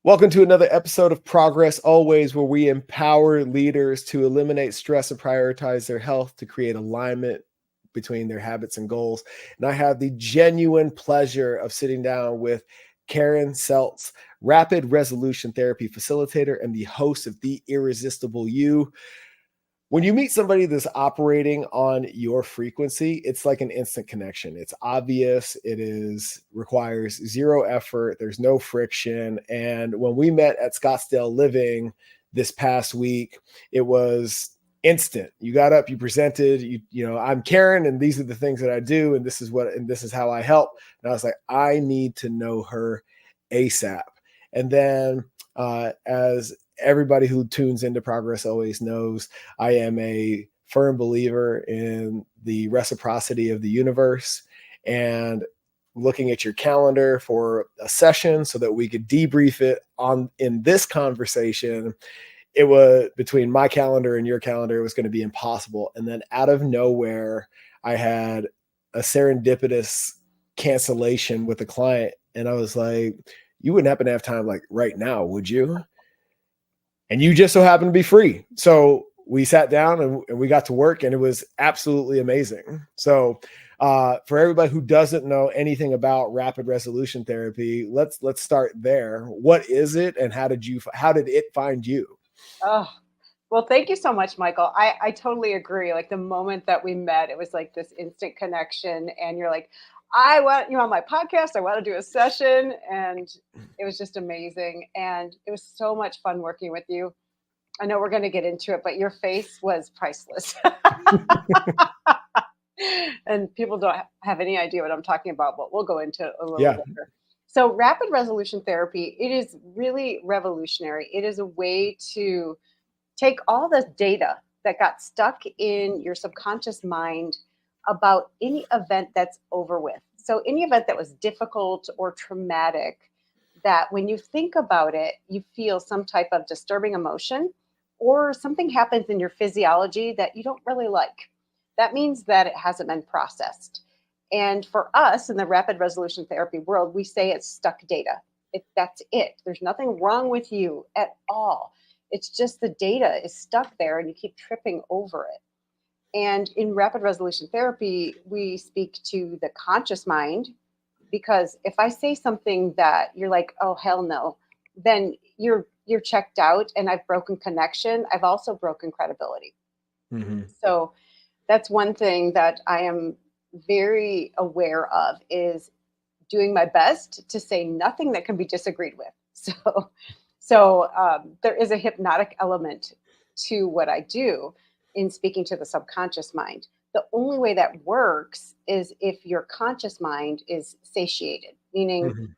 Welcome to another episode of Progress Always, where we empower leaders to eliminate stress and prioritize their health to create alignment between their habits and goals. And I have the genuine pleasure of sitting down with Karen Seltz, rapid resolution therapy facilitator and the host of the Irresistible You. When you meet somebody that's operating on your frequency, it's like an instant connection. It's obvious. Requires zero effort. There's no friction. And when we met at Scottsdale Living this past week, it was instant. You got up, you presented, I'm Karen, and these are the things that I do, and this is how I help. And I was like, I need to know her ASAP. And then as everybody who tunes into Progress always knows, I am a firm believer in the reciprocity of the universe, and looking at your calendar for a session so that we could debrief it in this conversation. It was between my calendar and your calendar, it was going to be impossible. And then out of nowhere, I had a serendipitous cancellation with a client. And I was like, you wouldn't happen to have time like right now, would you? And you just so happened to be free. So we sat down and we got to work, and it was absolutely amazing. So for everybody who doesn't know anything about rapid resolution therapy, let's start there. What is it, and how did it find you? Oh, well, thank you so much, Mycal. I totally agree. Like the moment that we met, it was like this instant connection. And you're like, I want you on my podcast. I want to do a session. And it was just amazing. And it was so much fun working with you. I know we're going to get into it, but your face was priceless. And people don't have any idea what I'm talking about, but we'll go into it a little later. So rapid resolution therapy, it is really revolutionary. It is a way to take all the data that got stuck in your subconscious mind about any event that's over with. So, any event that was difficult or traumatic, that when you think about it, you feel some type of disturbing emotion or something happens in your physiology that you don't really like. That means that it hasn't been processed. And for us in the rapid resolution therapy world, we say it's stuck data. That's it. There's nothing wrong with you at all. It's just the data is stuck there and you keep tripping over it. And in rapid resolution therapy, we speak to the conscious mind, because if I say something that you're like, oh hell no, then you're checked out and I've broken connection. I've also broken credibility. Mm-hmm. So that's one thing that I am very aware of, is doing my best to say nothing that can be disagreed with. So there is a hypnotic element to what I do in speaking to the subconscious mind. The only way that works is if your conscious mind is satiated, meaning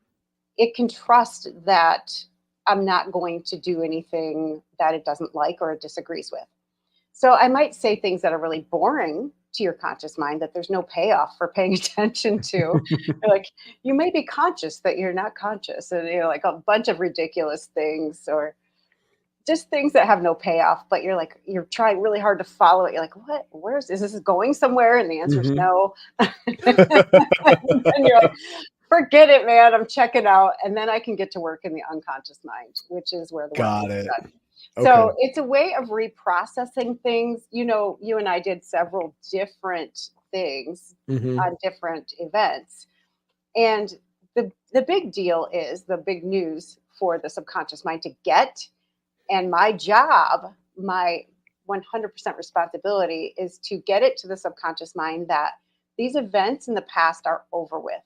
it can trust that I'm not going to do anything that it doesn't like or it disagrees with. So I might say things that are really boring to your conscious mind that there's no payoff for paying attention to. You're like, you may be conscious that you're not conscious, and like a bunch of ridiculous things, or just things that have no payoff, but you're trying really hard to follow it. You're like, what? Is this going somewhere? And the answer is no. And you're like, forget it, man. I'm checking out. And then I can get to work in the unconscious mind, which is where the work is done. Okay. So it's a way of reprocessing things. You and I did several different things on different events. And the big deal is the big news for the subconscious mind to get. And my job, my 100% responsibility, is to get it to the subconscious mind that these events in the past are over with.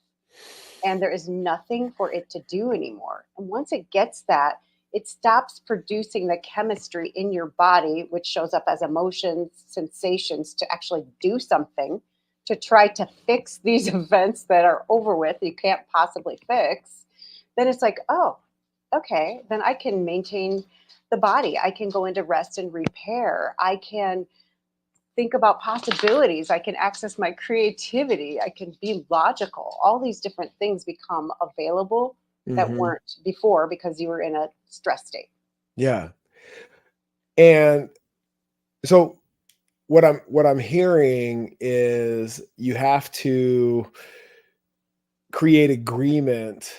And there is nothing for it to do anymore. And once it gets that, it stops producing the chemistry in your body, which shows up as emotions, sensations, to actually do something, to try to fix these events that are over with, you can't possibly fix. Then it's like, oh, okay, then I can maintain the body. I can go into rest and repair. I can think about possibilities. I can access my creativity. I can be logical. All these different things become available that weren't before because you were in a stress state. Yeah. And so what I'm hearing is you have to create agreement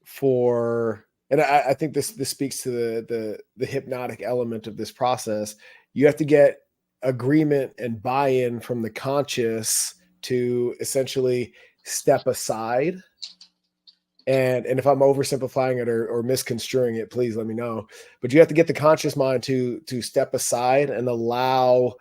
for And I think this speaks to the hypnotic element of this process. You have to get agreement and buy-in from the conscious to essentially step aside. And if I'm oversimplifying it or misconstruing it, please let me know. But you have to get the conscious mind to step aside and allow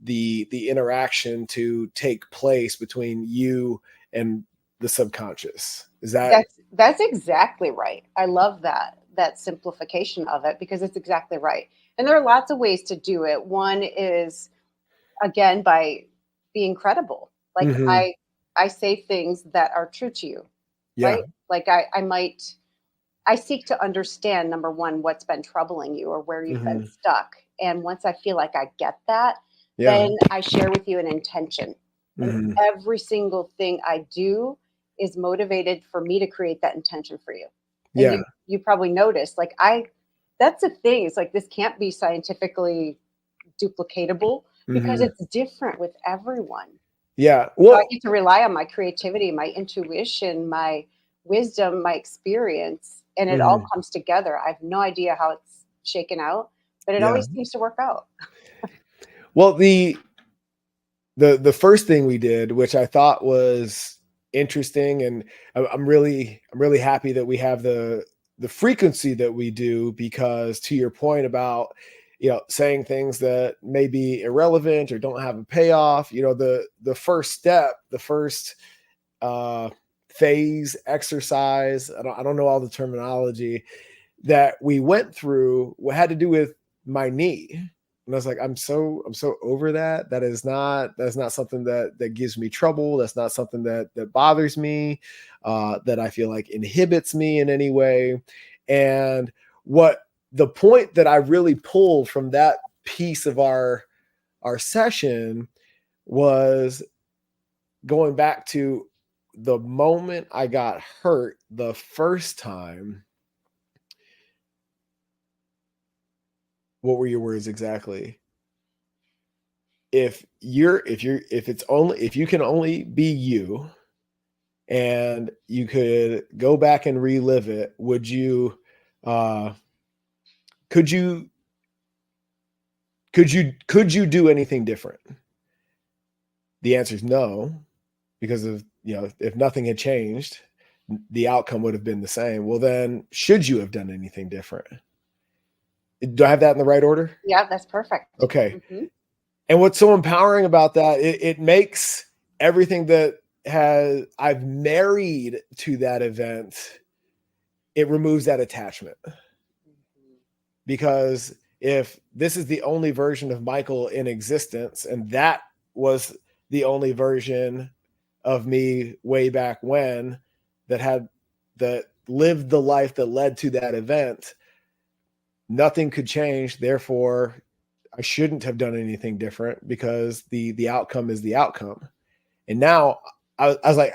the interaction to take place between you and the subconscious. Is that That's exactly right. I love that simplification of it because it's exactly right. And there are lots of ways to do it. One is again by being credible. Like mm-hmm. I say things that are true to you, Yeah. right? Like I seek to understand, number one, what's been troubling you or where you've been Mm-hmm. stuck. And once I feel like I get that, Yeah. then I share with you an intention. And Mm-hmm. every single thing I do is motivated for me to create that intention for you. And Yeah. you probably noticed, like that's the thing. It's like this can't be scientifically duplicatable because Mm-hmm. it's different with everyone. Yeah. So I Well, get to rely on my creativity, my intuition, my wisdom, my experience, and it all mm-hmm. comes together. I have no idea how it's shaken out, but it Yeah. always seems to work out. Well, the first thing we did, which I thought was interesting, and I'm really happy that we have the frequency that we do, because to your point about saying things that may be irrelevant or don't have a payoff, the first step, the first uh phase, exercise, I don't know all the terminology that we went through, had to do with my knee. And I was like, I'm so over that. That's not something that gives me trouble. That's not something that bothers me, that I feel like inhibits me in any way. And what the point that I really pulled from that piece of our session was going back to the moment I got hurt the first time. What were your words exactly? If you can only be you and you could go back and relive it, would you uh could you do anything different? The answer is no, because of if nothing had changed, the outcome would have been the same. Well, then should you have done anything different? Do I have that in the right order? Yeah, that's perfect. Okay. Hmm. And what's so empowering about that, it makes everything that I've married to that event, it removes that attachment. Because if this is the only version of Mycal in existence, and that was the only version of me way back when, that lived the life that led to that event, nothing could change. Therefore, I shouldn't have done anything different, because the outcome is the outcome. And now I was like,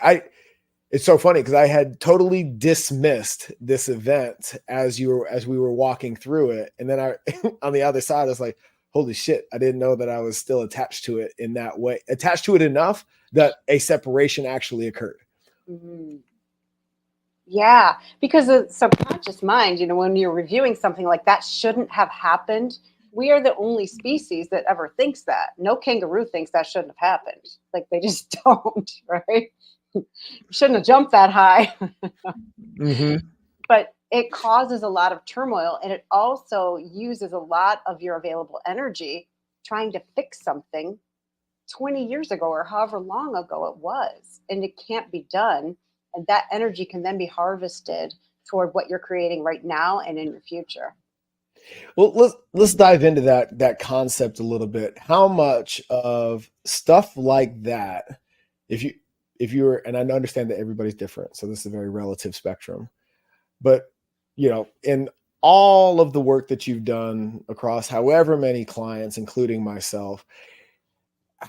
it's so funny because I had totally dismissed this event as we were walking through it. And then on the other side, I was like, holy shit, I didn't know that I was still attached to it in that way, attached to it enough that a separation actually occurred. Hmm. Yeah, because the subconscious mind, when you're reviewing something like that shouldn't have happened, we are the only species that ever thinks that. No kangaroo thinks that shouldn't have happened. Like they just don't, right? You shouldn't have jumped that high. Mm-hmm. But it causes a lot of turmoil, and it also uses a lot of your available energy trying to fix something 20 years ago or however long ago it was, and it can't be done, and that energy can then be harvested toward what you're creating right now and in your future. Well, let's dive into that concept a little bit. How much of stuff like that, if you were, and I understand that everybody's different, so this is a very relative spectrum, but in all of the work that you've done across however many clients, including myself,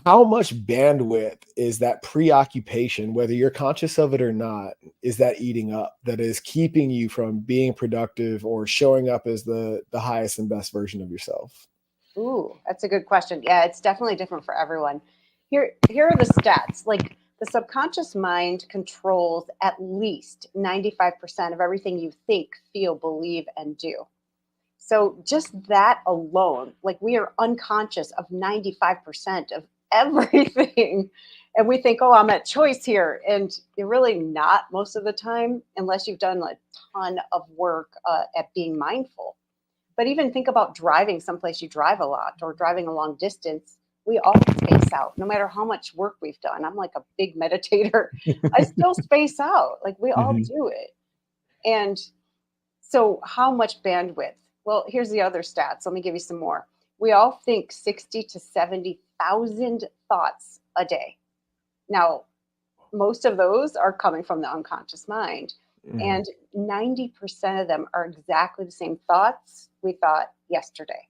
how much bandwidth is that preoccupation, whether you're conscious of it or not, is that eating up, that is keeping you from being productive or showing up as the highest and best version of yourself? Ooh, that's a good question. Yeah, it's definitely different for everyone. Here are the stats. Like The subconscious mind controls at least 95% of everything you think, feel, believe, and do. So just that alone, like we are unconscious of 95% of everything. And we think, oh, I'm at choice here. And you're really not most of the time, unless you've done a ton of work at being mindful. But even think about driving someplace you drive a lot or driving a long distance. We all space out, no matter how much work we've done. I'm like a big meditator. I still space out. Like we all Mhm. do it. And so, how much bandwidth? Well, here's the other stats. Let me give you some more. We all think 60 to 70,000 thoughts a day. Now, most of those are coming from the unconscious mind, Mhm. and 90% of them are exactly the same thoughts we thought yesterday.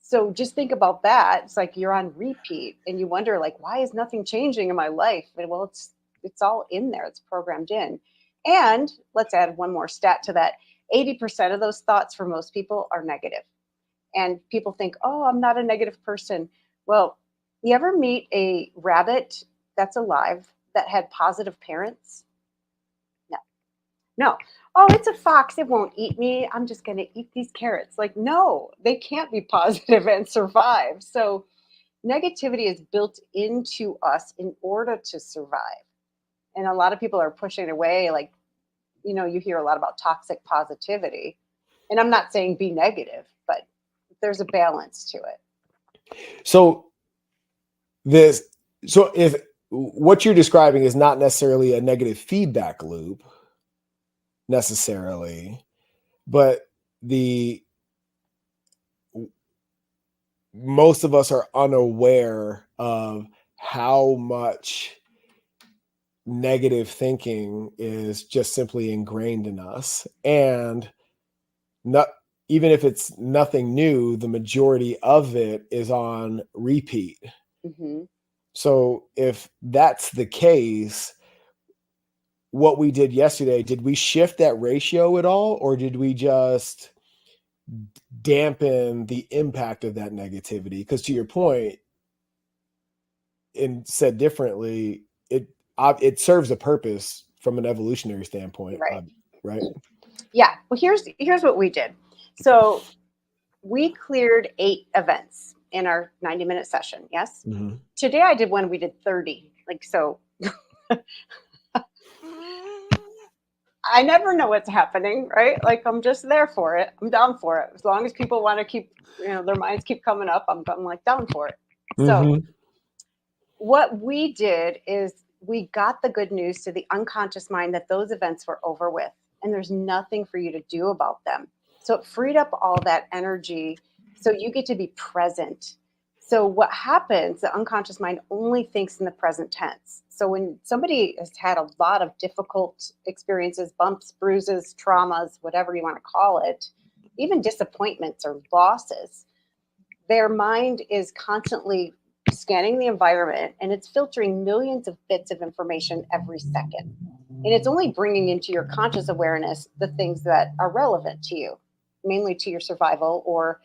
So just think about that. It's like you're on repeat and you wonder like why is nothing changing in my life? And well, it's all in there. It's programmed in. And let's add one more stat to that. 80% of those thoughts for most people are negative. And people think, "Oh, I'm not a negative person." Well, you ever meet a rabbit that's alive that had positive parents? No. No. Oh, it's a fox. It won't eat me. I'm just going to eat these carrots. Like, no, they can't be positive and survive. So, negativity is built into us in order to survive. And a lot of people are pushing it away. Like, you hear a lot about toxic positivity. And I'm not saying be negative, but there's a balance to it. So this, so if what you're describing is not necessarily a negative feedback loop necessarily, but the most of us are unaware of how much negative thinking is just simply ingrained in us, and not even if it's nothing new, the majority of it is on repeat. Hmm. So if that's the case, what we did yesterday, did we shift that ratio at all, or did we just dampen the impact of that negativity? Because to your point, and said differently, it serves a purpose from an evolutionary standpoint, Right. right? Yeah. Well, here's what we did. So we cleared 8 events in our 90-minute session. Yes. Mhm. Today I did one. We did 30. Like so. I never know what's happening, right? Like I'm just there for it. I'm down for it. As long as people want to keep, their minds keep coming up, I'm like down for it. So Mhm. what we did is we got the good news to the unconscious mind that those events were over with and there's nothing for you to do about them. So it freed up all that energy so you get to be present. So what happens, the unconscious mind only thinks in the present tense. So when somebody has had a lot of difficult experiences, bumps, bruises, traumas, whatever you want to call it, even disappointments or losses, their mind is constantly scanning the environment and it's filtering millions of bits of information every second. And it's only bringing into your conscious awareness the things that are relevant to you, mainly to your survival or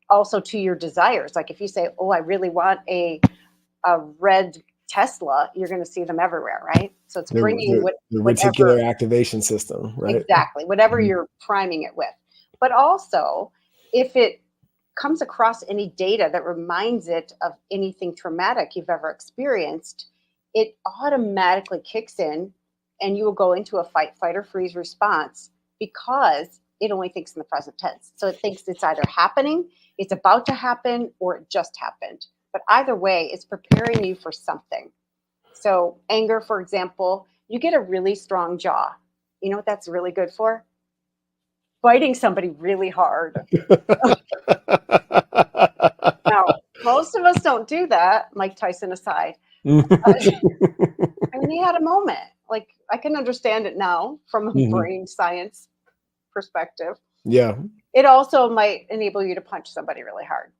also to your desires. Like if you say, "Oh, I really want a red Tesla," you're going to see them everywhere, right? So it's bringing The whatever, reticular activation system, right? exactly, whatever Mhm. you're priming it with. But also, if it comes across any data that reminds it of anything traumatic you've ever experienced, it automatically kicks in and you will go into a fight, flight, or freeze response because it only thinks in the present tense. So it thinks it's either happening, it's about to happen, or it just happened. But either way, it's preparing you for something. So, anger, for example, you get a really strong jaw. You know what that's really good for? Biting somebody really hard. Now, most of us don't do that, Mike Tyson aside. I mean, he had a moment. Like, I can understand it now from a Mhm. brain science perspective. Yeah. It also might enable you to punch somebody really hard.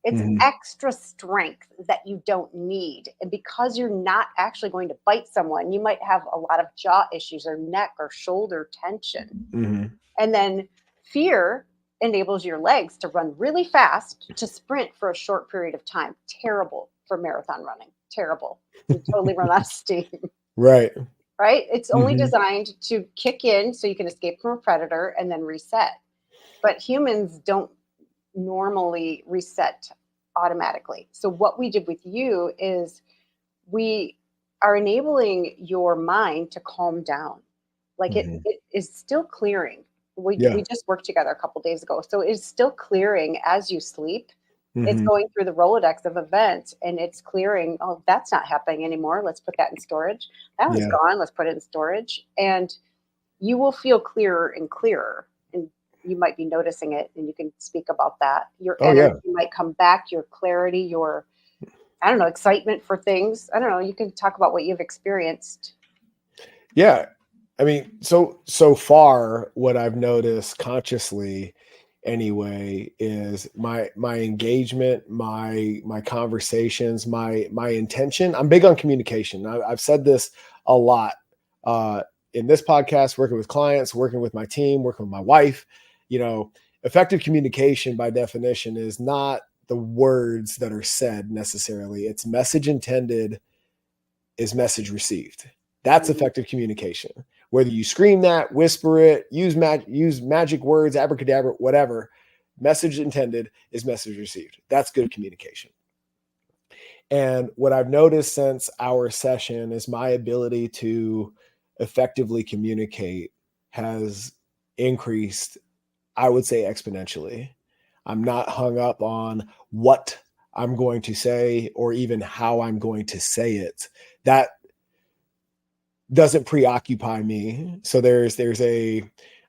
It's Mhm. extra strength that you don't need. And because you're not actually going to bite someone, you might have a lot of jaw issues or neck or shoulder tension. Mhm. And then fear enables your legs to run really fast to sprint for a short period of time. Terrible for marathon running. terrible. You totally run out of steam. Right. Right? It's only designed to kick in so you can escape from a predator and then reset. But humans don't normally reset automatically. So what we did with you is we are enabling your mind to calm down. Like it is still clearing. We just worked together a couple days ago. So it's still clearing as you sleep. It's going through the Rolodex of events and it's clearing. Oh, that's not happening anymore. Let's put that in storage. That one's gone. Let's put it in storage. And you will feel clearer and clearer. And you might be noticing it and you can speak about that. Your energy might come back, your clarity, your, I don't know, excitement for things. I don't know. You can talk about what you've experienced. Yeah. I mean, so far what I've noticed consciously anyway is my engagement, my conversations, my intention. I'm big on communication. I've said this a lot in this podcast, working with clients, working with my team, working with my wife. Effective communication by definition is not the words that are said necessarily. It's message intended is message received. That's effective communication. Whether you scream that, whisper it, use magic words, abracadabra, whatever, message intended is message received. That's good communication. And what I've noticed since our session is my ability to effectively communicate has increased, I would say, exponentially. I'm not hung up on what I'm going to say or even how I'm going to say it. That doesn't preoccupy me. So there's a,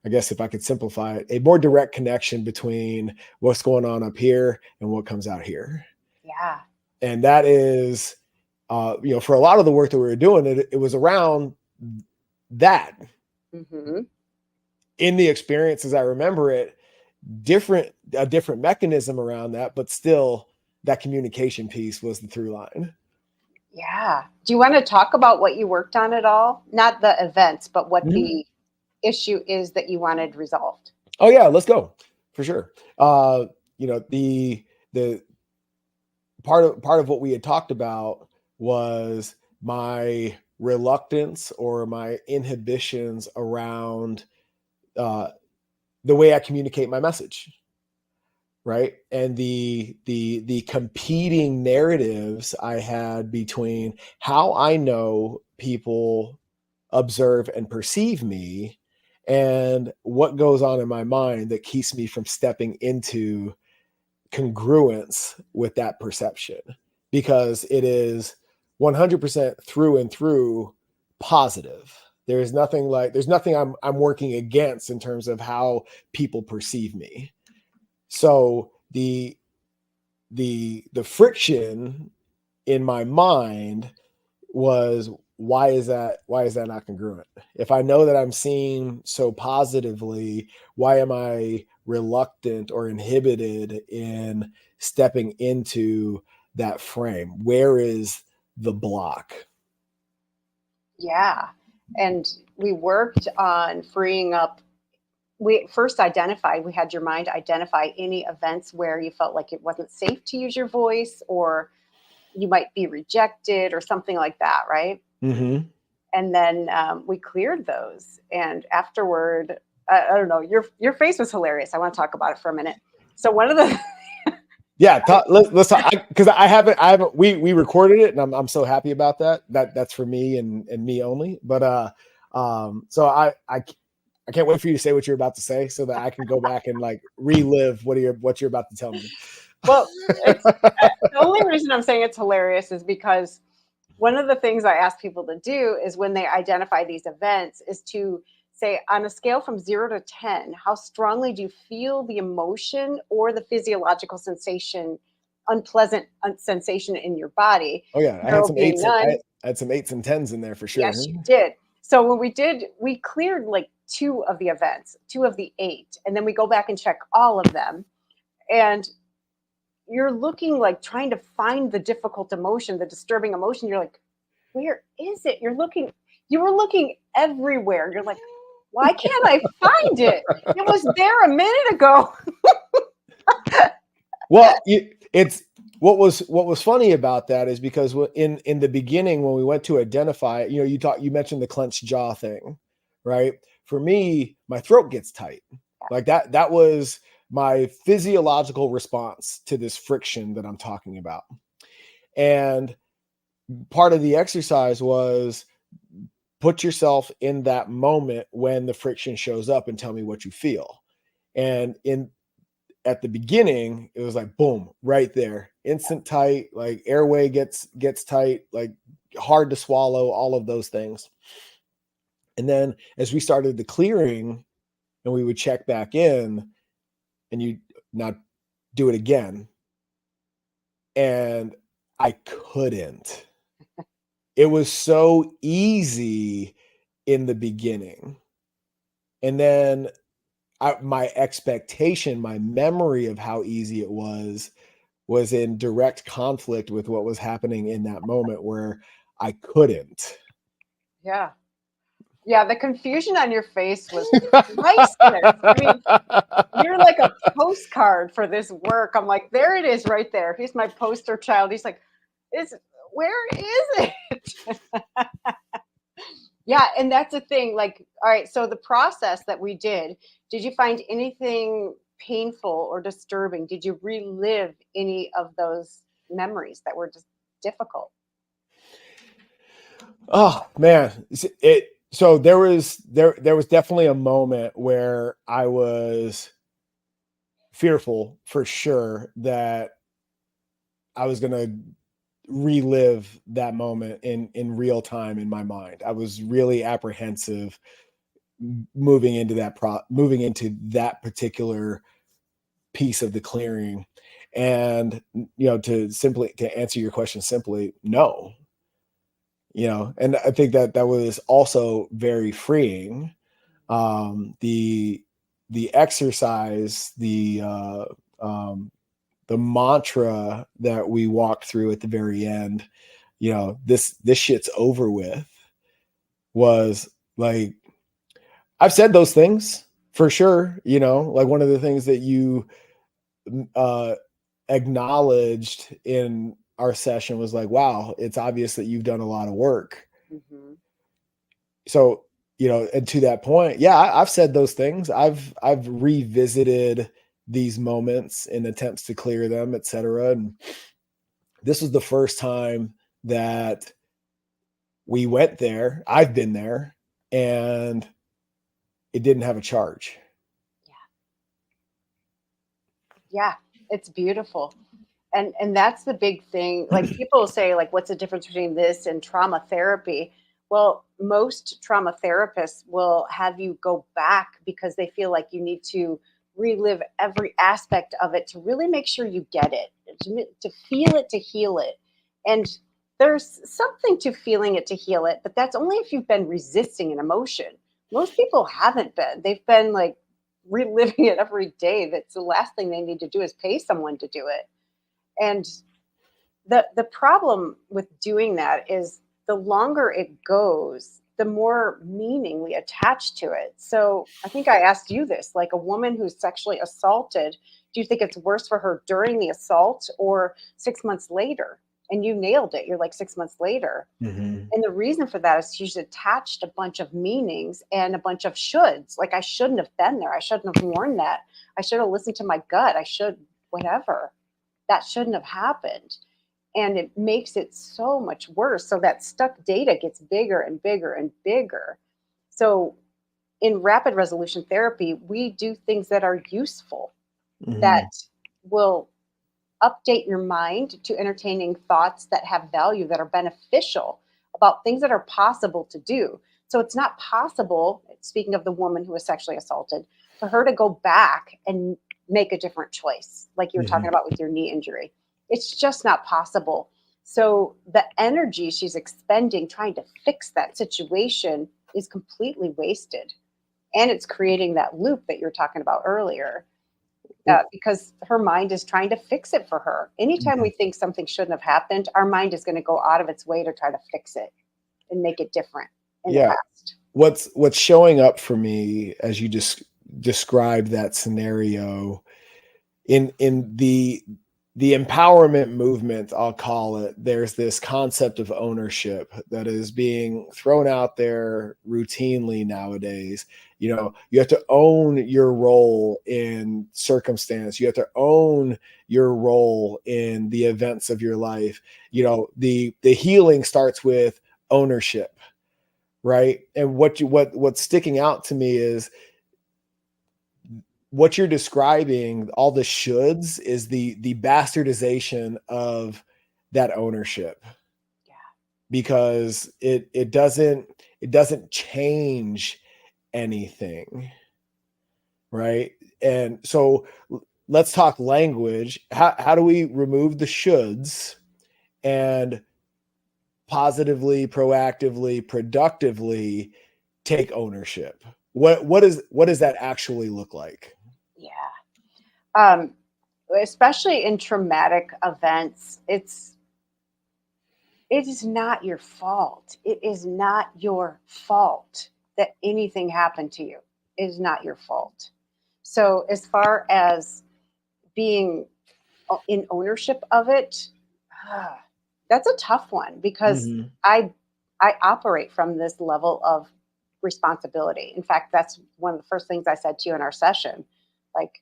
I guess if I could simplify it, a more direct connection between what's going on up here and what comes out here. Yeah. And that is, for a lot of the work that we were doing, it was around that. In the experience, as I remember it, a different mechanism around that, but still that communication piece was the through line. Yeah. Do you want to talk about what you worked on at all? Not the events, but what the issue is that you wanted resolved? Oh yeah, let's go for sure. The part of what we had talked about was my reluctance or my inhibitions around the way I communicate my message. Right. And the competing narratives I had between how I know people observe and perceive me and what goes on in my mind that keeps me from stepping into congruence with that perception, because it is 100% through and through positive. There's nothing I'm working against in terms of how people perceive me. So the friction in my mind was, why is that not congruent? If I know that I'm seen so positively, why am I reluctant or inhibited in stepping into that frame? Where is the block? Yeah. And we worked on freeing up. We first identified, we had your mind identify any events where you felt like it wasn't safe to use your voice, or you might be rejected or something like that, right? And then we cleared those. And afterward, I don't know, your face was hilarious. I want to talk about it for a minute. So one of the let's talk, because I haven't we recorded it, and I'm so happy about that. That's for me and me only. But so I can't wait for you to say what you're about to say so that I can go back and like relive what you're about to tell me. Well, the only reason I'm saying it's hilarious is because one of the things I ask people to do is when they identify these events is to say, on a scale from 0 to 10, how strongly do you feel the emotion or the physiological sensation, unpleasant sensation in your body? Oh yeah, I had some 8s. I had some 8s and 10s in there for sure. Yes, you did. So when we cleared like 2 of the events, 2 of the 8, and then we go back and check all of them. And you're looking like trying to find the difficult emotion, the disturbing emotion. You're like, where is it? You were looking everywhere. You're like, why can't I find it? It was there a minute ago. Well, it's what was funny about that is because in the beginning, when we went to identify, you mentioned the clenched jaw thing, right? For me, my throat gets tight. Like that was my physiological response to this friction that I'm talking about. And part of the exercise was put yourself in that moment when the friction shows up and tell me what you feel. And at the beginning, it was like, boom, right there, instant tight, like airway gets tight, like hard to swallow, all of those things. And then as we started the clearing and we would check back in and you not do it again. And I couldn't. It was so easy in the beginning. And then my expectation, my memory of how easy it was in direct conflict with what was happening in that moment where I couldn't. Yeah. Yeah, the confusion on your face was priceless. I mean, you're like a postcard for this work. I'm like, there it is right there. He's my poster child. He's like, where is it? Yeah, and that's the thing. Like, all right, so the process that we did you find anything painful or disturbing? Did you relive any of those memories that were just difficult? Oh man, so there was definitely a moment where I was fearful for sure that I was going to relive that moment in real time in my mind. I was really apprehensive moving into that particular piece of the clearing. And to answer your question simply, no. And I think that was also very freeing. The exercise, the mantra that we walked through at the very end, this shit's over with, was like, I've said those things for sure. Like one of the things that you acknowledged in our session was like, wow, it's obvious that you've done a lot of work. Mm-hmm. So, and to that point, yeah, I've said those things. I've revisited these moments in attempts to clear them, et cetera. And this was the first time that we went there. I've been there, and it didn't have a charge. Yeah, it's beautiful. And that's the big thing. Like people say, like, what's the difference between this and trauma therapy? Well, most trauma therapists will have you go back because they feel like you need to relive every aspect of it to really make sure you get it, to feel it, to heal it. And there's something to feeling it to heal it, but that's only if you've been resisting an emotion. Most people haven't been. They've been like reliving it every day. That's the last thing they need to do is pay someone to do it. And the problem with doing that is the longer it goes, the more meaning we attach to it. So I think I asked you this, like a woman who's sexually assaulted, do you think it's worse for her during the assault or 6 months later? And you nailed it. You're like 6 months later. Mm-hmm. And the reason for that is she's attached a bunch of meanings and a bunch of shoulds. Like, I shouldn't have been there. I shouldn't have worn that. I should have listened to my gut. I should, whatever. That shouldn't have happened. And it makes it so much worse. So that stuck data gets bigger and bigger and bigger. So in rapid resolution therapy, we do things that are useful, mm-hmm. that will update your mind to entertaining thoughts that have value, that are beneficial, about things that are possible to do. So it's not possible, speaking of the woman who was sexually assaulted, for her to go back and make a different choice, like you were, mm-hmm. talking about with your knee injury. It's just not possible. So the energy she's expending trying to fix that situation is completely wasted. And it's creating that loop that you were talking about earlier, because her mind is trying to fix it for her. Anytime, mm-hmm. we think something shouldn't have happened, our mind is going to go out of its way to try to fix it and make it different in the past. What's showing up for me as you just described that scenario in the the empowerment movement, I'll call it, there's this concept of ownership that is being thrown out there routinely nowadays. You know, you have to own your role in circumstance. You have to own your role in the events of your life. You know, the healing starts with ownership, right? And what's sticking out to me is what you're describing, all the shoulds, is the bastardization of that ownership. Yeah. Because it doesn't change anything, right? And so let's talk language. How do we remove the shoulds and positively, proactively, productively take ownership? What does that actually look like? Yeah. Especially in traumatic events, it is not your fault. It is not your fault that anything happened to you. It is not your fault. So as far as being in ownership of it, that's a tough one because Mm-hmm. I operate from this level of responsibility. In fact, that's one of the first things I said to you in our session. Like,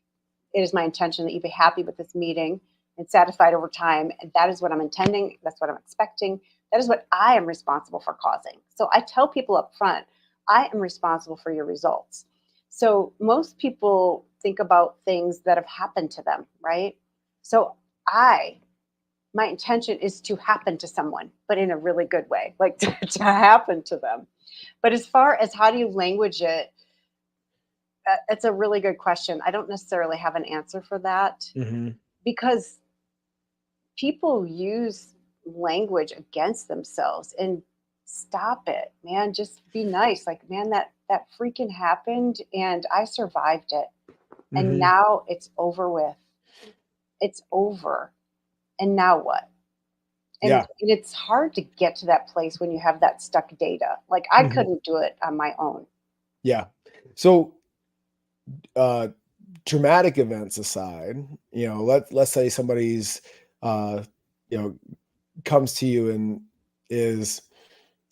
it is my intention that you be happy with this meeting and satisfied over time. And that is what I'm intending. That's what I'm expecting. That is what I am responsible for causing. So I tell people up front, I am responsible for your results. So most people think about things that have happened to them, right? So my intention is to happen to someone, but in a really good way, like to happen to them. But as far as how do you language it, it's a really good question. I don't necessarily have an answer for that Mm-hmm. because people use language against themselves, and stop it, man. Just be nice. Like, man, that freaking happened and I survived it. And Mm-hmm. now it's over with. It's over. And now what? And Yeah. it's hard to get to that place when you have that stuck data. Like, I Mm-hmm. couldn't do it on my own. Yeah. So uh traumatic events aside, you know, let's say somebody's uh you know, comes to you and is,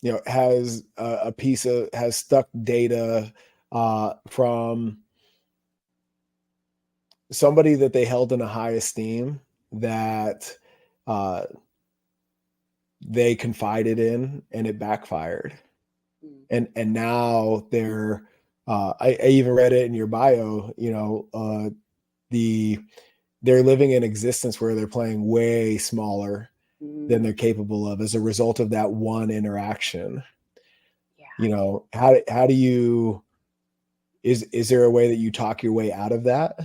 you know, has a piece of, has stuck data from somebody that they held in a high esteem, that uh they confided in and it backfired. Mm. And now they're I even read it in your bio, you know, the they're living an existence where they're playing way smaller than Mm. they're capable of as a result of that one interaction. Yeah. You know, how do you, is there a way that you talk your way out of that?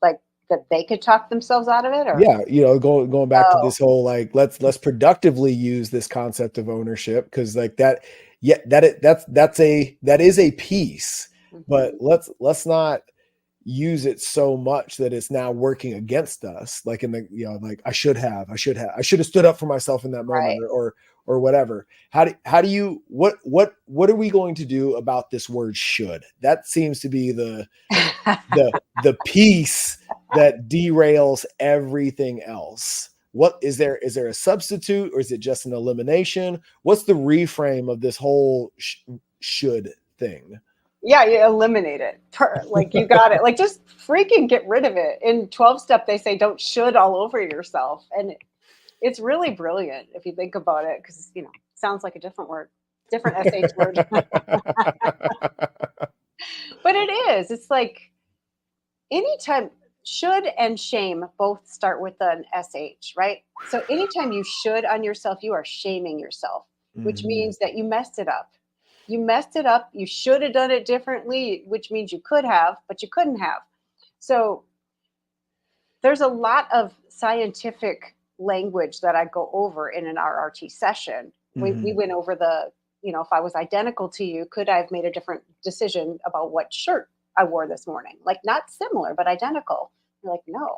Like, that they could talk themselves out of it, or Yeah, you know, going back to oh, this whole, like, let's productively use this concept of ownership, because like that, yeah, that is a piece, but mhm, let's not use it so much that it's now working against us, like in the, you know, like I should have stood up for myself in that moment, right. or whatever. How do you, what are we going to do about this word should? That seems to be the piece that derails everything else. What is there, is there a substitute, or is it just an elimination? What's the reframe of this whole should thing? Yeah, you eliminate it. Like, you got it. Like, just freaking get rid of it. In 12 step, they say don't should all over yourself. And it's really brilliant if you think about it, because, sounds like a different word, different SH word. But it is. It's like, anytime, should and shame both start with an SH, right? So anytime you should on yourself, you are shaming yourself, which Mhm. means that you messed it up. You messed it up. You should have done it differently, which means you could have, but you couldn't have. So there's a lot of scientific language that I go over in an RRT session. We Mhm. went over if I was identical to you, could I have made a different decision about what shirt I wore this morning? Like, not similar, but identical. You're like, no.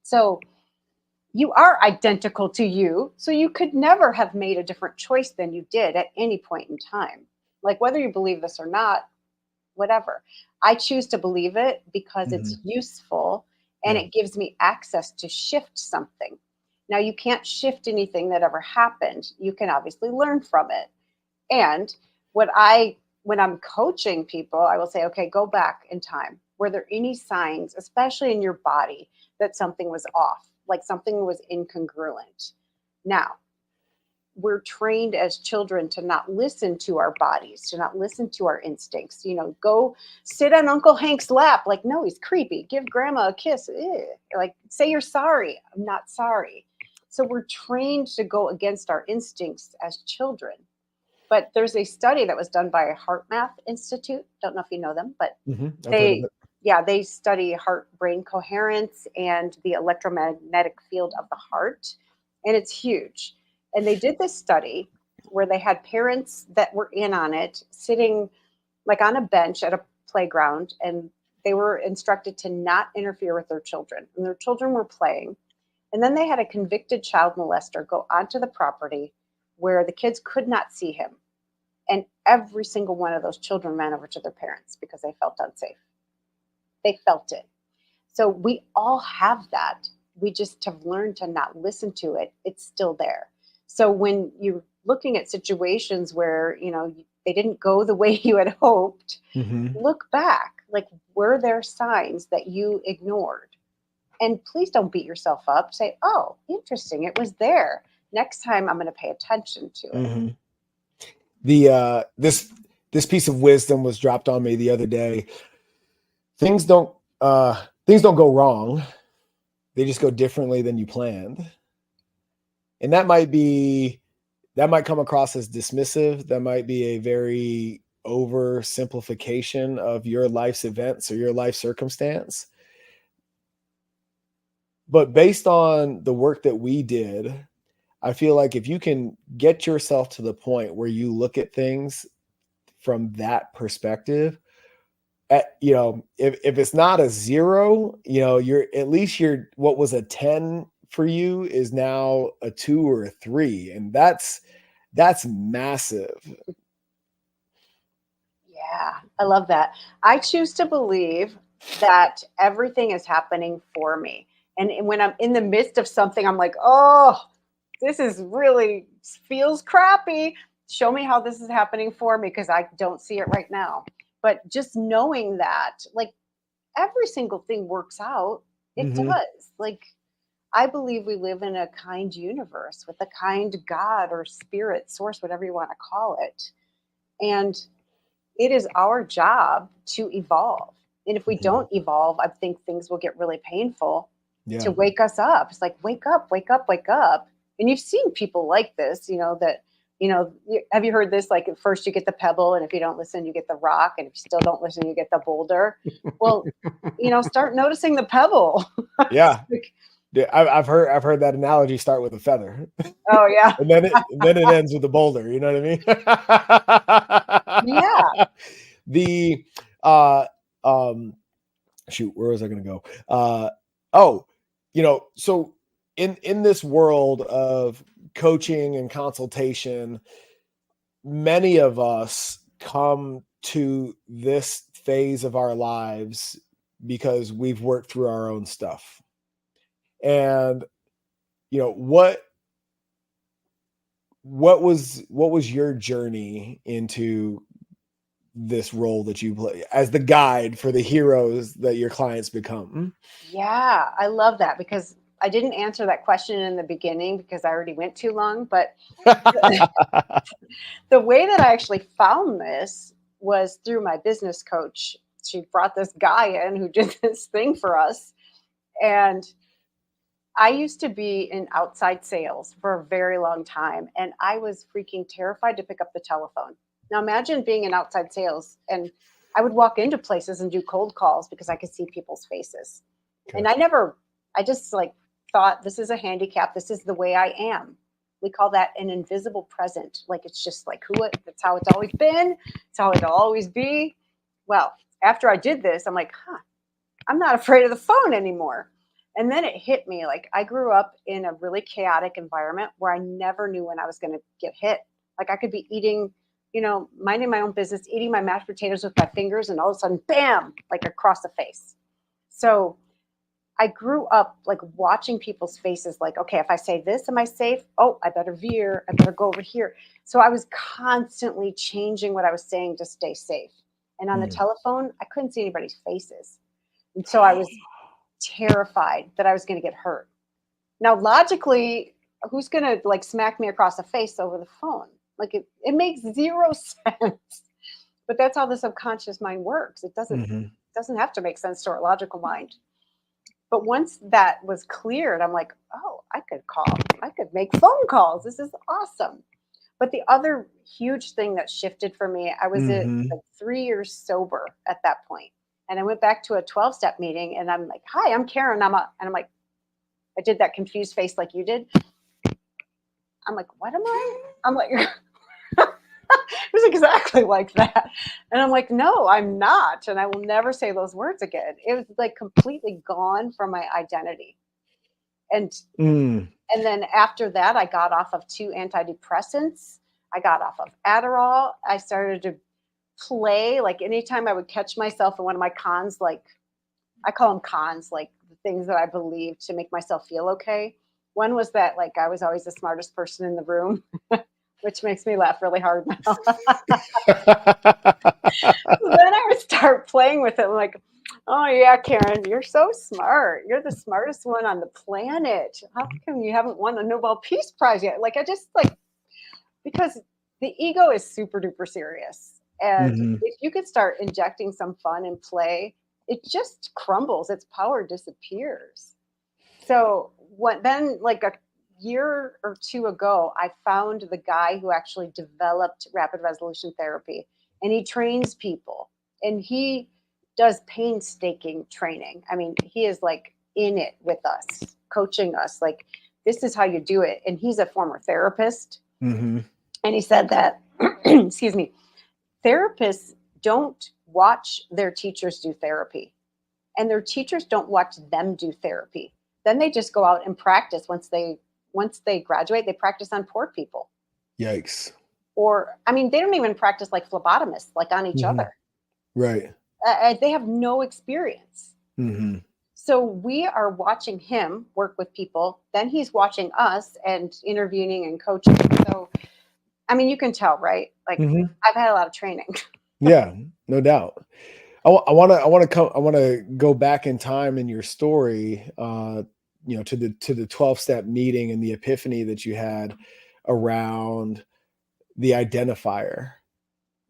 So you are identical to you. So you could never have made a different choice than you did at any point in time. Like, whether you believe this or not, whatever. I choose to believe it because it's Mhm. useful, and it gives me access to shift something. Now, you can't shift anything that ever happened. You can obviously learn from it. And when I'm coaching people, I will say, okay, go back in time. Were there any signs, especially in your body, that something was off, like something was incongruent? Now, we're trained as children to not listen to our bodies, to not listen to our instincts. Go sit on Uncle Hank's lap. Like, no, he's creepy. Give grandma a kiss. Ew. Like, say you're sorry. I'm not sorry. So we're trained to go against our instincts as children. But there's a study that was done by Heart Math Institute. Don't know if you know them, but I've heard of it. they study heart-brain coherence and the electromagnetic field of the heart. And it's huge. And they did this study where they had parents that were in on it, sitting like on a bench at a playground, and they were instructed to not interfere with their children. And their children were playing. And then they had a convicted child molester go onto the property where the kids could not see him. And every single one of those children ran over to their parents because they felt unsafe. They felt it. So we all have that. We just have learned to not listen to it. It's still there. So when you're looking at situations where, they didn't go the way you had hoped, look back. Like, were there signs that you ignored? And please don't beat yourself up. Say, oh, interesting. It was there. Next time I'm going to pay attention to it. This piece of wisdom was dropped on me the other day. Things don't go wrong. They just go differently than you planned. And that might come across as dismissive. That might be a very oversimplification of your life's events or your life circumstance. But based on the work that we did, I feel like if you can get yourself to the point where you look at things from that perspective, if it's not a 0, you're what was a 10 for you is now a 2 or a 3. And that's massive. Yeah, I love that. I choose to believe that everything is happening for me. And when I'm in the midst of something, I'm like, oh, this is really feels crappy. Show me how this is happening for me, because I don't see it right now. But just knowing that, like, every single thing works out. It does. Like, I believe we live in a kind universe with a kind God or spirit, source, whatever you want to call it. And it is our job to evolve. And if we don't evolve, I think things will get really painful to wake us up. It's like, wake up, wake up, wake up. And you've seen people like this, have you heard this? Like, at first you get the pebble, and if you don't listen, you get the rock. And if you still don't listen, you get the boulder. Well, start noticing the pebble. Yeah. I've heard that analogy start with a feather. Oh yeah. and then it ends with a boulder. You know what I mean? Yeah. Shoot, where was I going to go? So in this world of coaching and consultation, many of us come to this phase of our lives because we've worked through our own stuff. And what was your journey into this role that you play as the guide for the heroes that your clients become? Yeah, I love that, because I didn't answer that question in the beginning because I already went too long. But the way that I actually found this was through my business coach. She brought this guy in who did this thing for us. And I used to be in outside sales for a very long time, and I was freaking terrified to pick up the telephone. Now imagine being in outside sales, and I would walk into places and do cold calls because I could see people's faces. Okay. And I just thought, this is a handicap. This is the way I am. We call that an invisible present. Like, it's just like that's how it's always been. It's how it'll always be. Well, after I did this, I'm like, I'm not afraid of the phone anymore. And then it hit me, like, I grew up in a really chaotic environment where I never knew when I was going to get hit. Like, I could be eating, minding my own business, eating my mashed potatoes with my fingers, and all of a sudden, bam, like across the face. So I grew up like watching people's faces, like, okay, if I say this, am I safe? Oh, I better veer. I better go over here. So I was constantly changing what I was saying to stay safe. And on the Mm. telephone, I couldn't see anybody's faces. And so I was terrified that I was going to get hurt. Now, logically, who's going to like smack me across the face over the phone? Like it makes zero sense. But that's how the subconscious mind works. It Mhm. doesn't have to make sense to our logical mind. But once that was cleared, I'm like, oh, I could make phone calls. This is awesome. But the other huge thing that shifted for me, I was at Mhm. like 3 years sober at that point. And I went back to a 12-step meeting and I'm like, hi, I'm Karen. And I'm like, I did that confused face like you did. I'm like, what am I? I'm like, it was exactly like that. And I'm like, no, I'm not. And I will never say those words again. It was like completely gone from my identity. And Mm. And then after that, I got off of 2 antidepressants. I got off of Adderall. I started to play. Like anytime I would catch myself in one of my cons, like I call them cons, like the things that I believed to make myself feel okay. One was that like I was always the smartest person in the room, which makes me laugh really hard now. So then I would start playing with it, like, oh yeah, Karen, you're so smart. You're the smartest one on the planet. How come you haven't won a Nobel Peace Prize yet? Like I just like because the ego is super duper serious. And Mhm. if you could start injecting some fun and play, it just crumbles. Its power disappears. So what then like a year or two ago, I found the guy who actually developed rapid resolution therapy and he trains people and he does painstaking training. I mean, he is like in it with us, coaching us like this is how you do it. And he's a former therapist. Mhm. And he said that, excuse me, therapists don't watch their teachers do therapy and their teachers don't watch them do therapy. Then they just go out and practice once they graduate, they practice on poor people. Yikes. Or I mean, they don't even practice like phlebotomists, like on each Mhm. other. Right. They have no experience. Mhm. So we are watching him work with people. Then he's watching us and interviewing and coaching. So I mean, you can tell, right? Like Mhm. I've had a lot of training. Yeah, no doubt. I wanna go back in time in your story, to the 12-step meeting and the epiphany that you had around the identifier,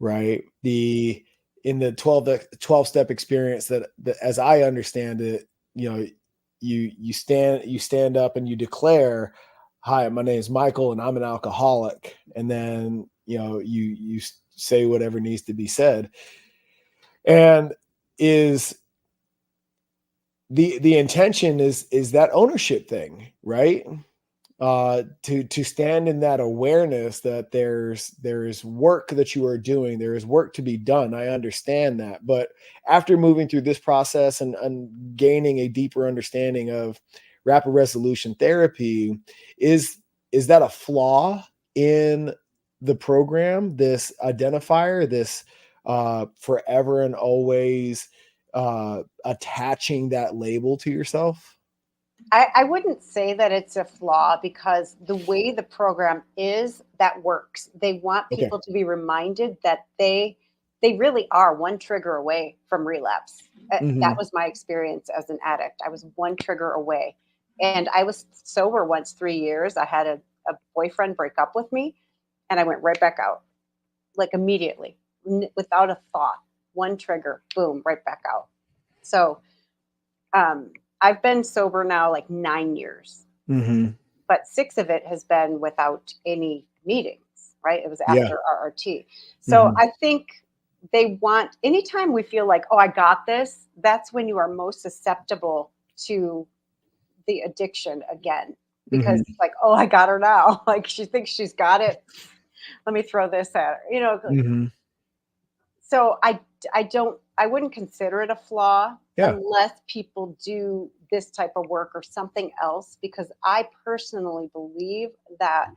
right? The in the 12-step experience that as I understand it, you stand up and you declare, "Hi, my name is Mycal and I'm an alcoholic." And then, you say whatever needs to be said. And is the intention is that ownership thing, right? To stand in that awareness that there's work that you are doing, there is work to be done. I understand that, but after moving through this process and gaining a deeper understanding of rapid resolution therapy, is is that a flaw in the program? This identifier, this forever and always attaching that label to yourself? I wouldn't say that it's a flaw because the way the program is, that works. They want Okay. people to be reminded that they really are one trigger away from relapse. That Hmm. was my experience as an addict. I was one trigger away. And I was sober once 3 years. I had a boyfriend break up with me and I went right back out, like immediately, without a thought. One trigger, boom, right back out. So um, I've been sober now like 9 years, Hmm. but 6 of it has been without any meetings, right? It was Yeah. after RRT. So Hmm. I think they want, anytime we feel like, oh, I got this, that's when you are most susceptible to the addiction again. Because Hmm. it's like, oh, I got her now. Like she thinks she's got it. Let me throw this at her. Like, Hmm. so I wouldn't consider it a flaw Yeah. unless people do this type of work or something else, because I personally believe that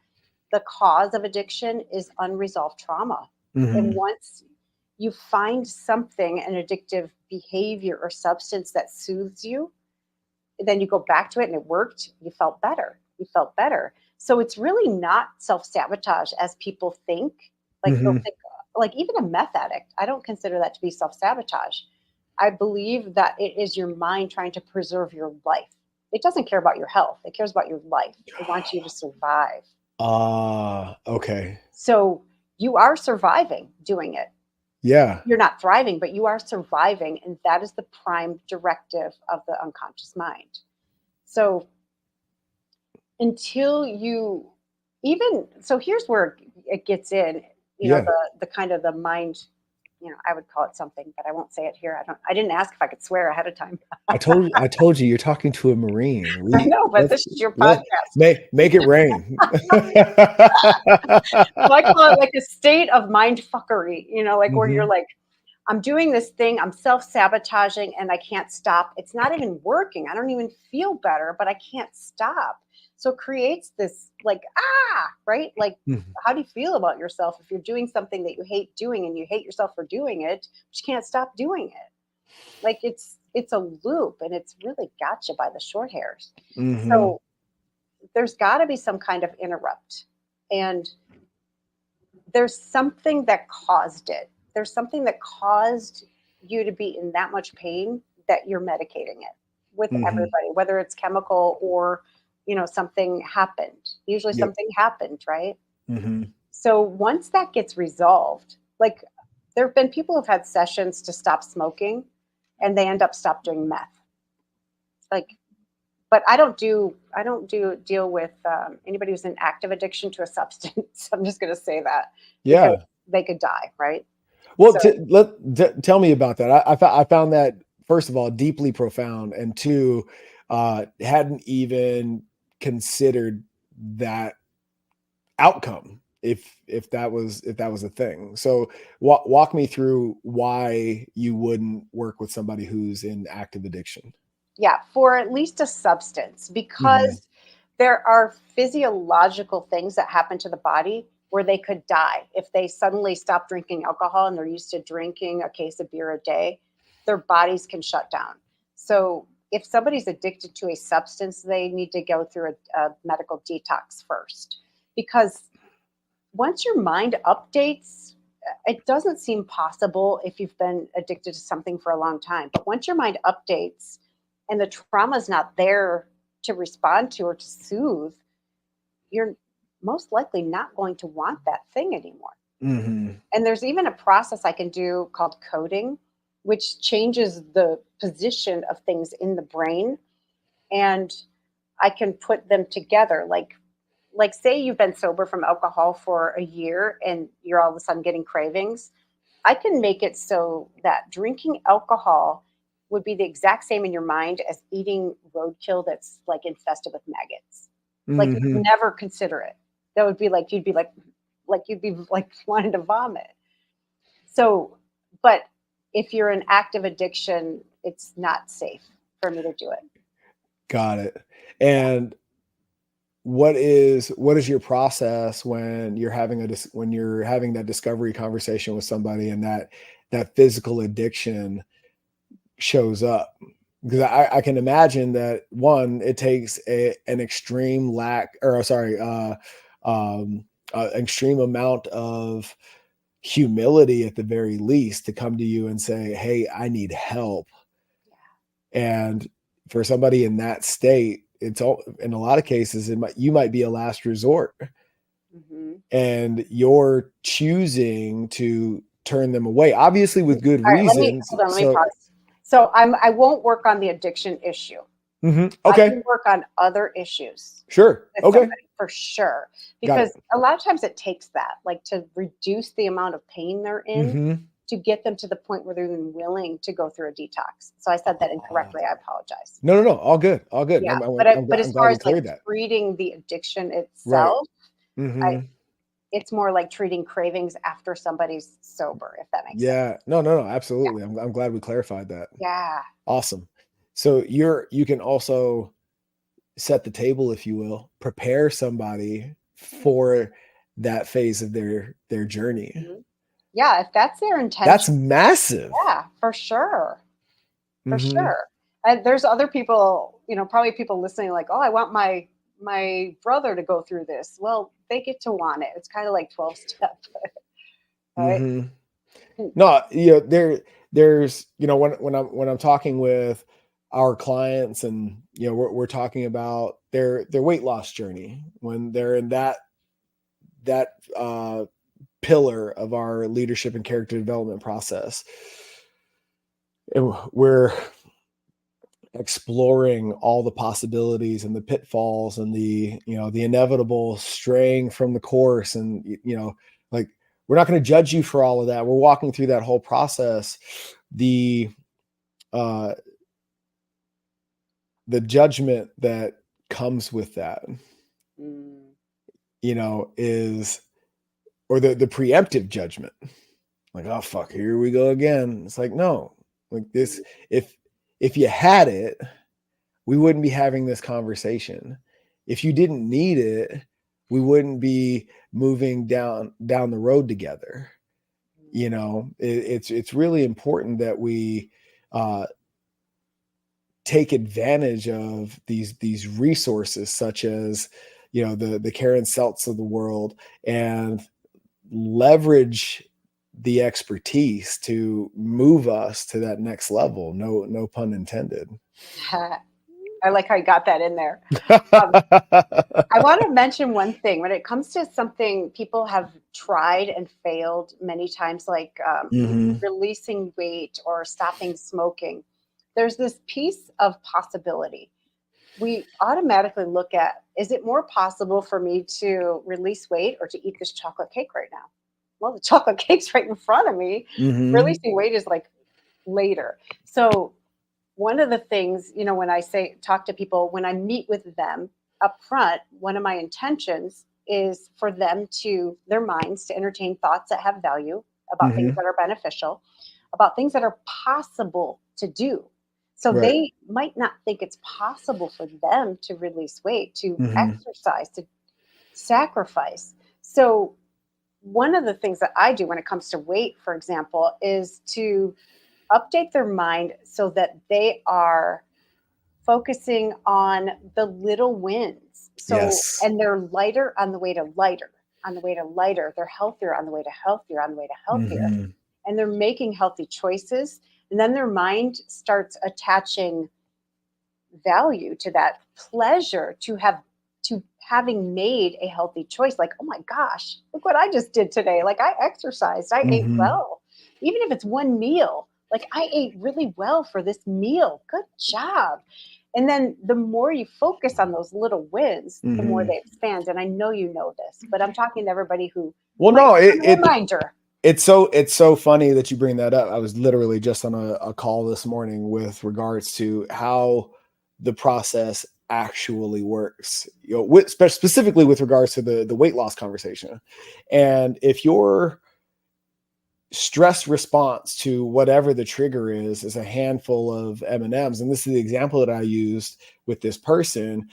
the cause of addiction is unresolved trauma. And Hmm. once you find something, an addictive behavior or substance that soothes you, then you go back to it and it worked, you felt better. You felt better. So it's really not self-sabotage as people think. Like they'll think, like even a meth addict, I don't consider that to be self-sabotage. I believe that it is your mind trying to preserve your life. It doesn't care about your health. It cares about your life. It wants you to survive. Okay. So you are surviving doing it. Yeah. You're not thriving, but you are surviving. And that is the prime directive of the unconscious mind. So until you so here's where it gets in, Yeah. the kind of the mind, I would call it something, but I won't say it here. I didn't ask if I could swear ahead of time. I told you you're talking to a Marine. I know, but this is your podcast. Make it rain. So I call it like a state of mind fuckery, like where you're like, I'm doing this thing, I'm self-sabotaging and I can't stop. It's not even working. I don't even feel better, but I can't stop. So it creates this like, right? Like, how do you feel about yourself if you're doing something that you hate doing and you hate yourself for doing it, but you can't stop doing it? Like it's a loop and it's really got you by the short hairs. So there's got to be some kind of interrupt. And there's something that caused it. There's something that caused you to be in that much pain that you're medicating it with everybody, whether it's chemical or, something happened. Usually something happened, right? So once that gets resolved, like there have been people who've had sessions to stop smoking and they end up stop doing meth. Like, but I don't deal with anybody who's in active addiction to a substance. I'm just going to say that. Yeah. They could die, right? Well, tell me about that. I found that, first of all, deeply profound, and two, hadn't even considered that outcome if that was a thing. So walk me through why you wouldn't work with somebody who's in active addiction. Yeah, for at least a substance, because there are physiological things that happen to the body where they could die. If they suddenly stop drinking alcohol and they're used to drinking a case of beer a day, their bodies can shut down. So if somebody's addicted to a substance, they need to go through a medical detox first. Because once your mind updates, it doesn't seem possible if you've been addicted to something for a long time. But once your mind updates and the trauma is not there to respond to or to soothe, you're most likely not going to want that thing anymore. And there's even a process I can do called coding, which changes the position of things in the brain. And I can put them together. Like say you've been sober from alcohol for a year and you're all of a sudden getting cravings. I can make it so that drinking alcohol would be the exact same in your mind as eating roadkill that's like infested with maggots. Like you'd never consider it. That would be like, you'd be like wanting to vomit. So, but if you're in active addiction, it's not safe for me to do it. Got it. And what is your process when you're having that discovery conversation with somebody and that physical addiction shows up? Because I can imagine that, one, it takes an extreme extreme amount of humility at the very least to come to you and say, hey, I need help. And for somebody in that state, it's all, in a lot of cases, you might be a last resort. And you're choosing to turn them away, obviously with good reasons. Let me pause. So I won't work on the addiction issue. Okay. I can work on other issues. Sure. Okay. For sure. Because a lot of times it takes that, like to reduce the amount of pain they're in to get them to the point where they're even willing to go through a detox. So I said that incorrectly. I apologize. No. All good. All good. Yeah. I'm but as far as like treating the addiction itself, it's more like treating cravings after somebody's sober, if that makes sense. No, absolutely. Yeah. I'm glad we clarified that. Yeah. Awesome. So you can also set the table, if you will, prepare somebody for that phase of their journey. Yeah, if that's their intention. That's massive. Yeah, for sure. For sure. There's other people, probably people listening like, oh, I want my brother to go through this. Well, they get to want it. It's kind of like 12 step, right? Mm-hmm. No, there's, when I'm talking with our clients, and we're talking about their weight loss journey, when they're in that pillar of our leadership and character development process, and we're exploring all the possibilities and the pitfalls and the inevitable straying from the course, and like, we're not going to judge you for all of that. We're walking through that whole process. The judgment that comes with that, is, or the preemptive judgment, like, oh fuck, here we go again. It's like, no, like this, if you had it, we wouldn't be having this conversation. If you didn't need it, we wouldn't be moving down the road together. It's really important that we take advantage of these resources, such as the Karen Seltz of the world, and leverage the expertise to move us to that next level. No pun intended. I like how you got that in there. I want to mention one thing. When it comes to something people have tried and failed many times, like releasing weight or stopping smoking, there's this piece of possibility. We automatically look at, is it more possible for me to release weight or to eat this chocolate cake right now? Well, the chocolate cake's right in front of me. Releasing weight is like later. So one of the things, when I talk to people, when I meet with them up front, one of my intentions is for them their minds to entertain thoughts that have value, about things that are beneficial, about things that are possible to do. So they might not think it's possible for them to release weight, to exercise, to sacrifice. So one of the things that I do when it comes to weight, for example, is to update their mind so that they are focusing on the little wins. So, Yes. And they're lighter on the way to lighter, They're healthier on the way to healthier, And they're making healthy choices. And then their mind starts attaching value to that pleasure to having made a healthy choice. Like, oh my gosh, look what I just did today. Like, I exercised, I ate well, even if it's one meal. Like, I ate really well for this meal. Good job. And then the more you focus on those little wins, the more they expand. And I know you know this, but I'm talking to everybody who. Well, no, reminder. It's so funny that you bring that up. I was literally just on a call this morning with regards to how the process actually works, specifically with regards to the weight loss conversation. And if your stress response to whatever the trigger is a handful of M&Ms, and this is the example that I used with this person,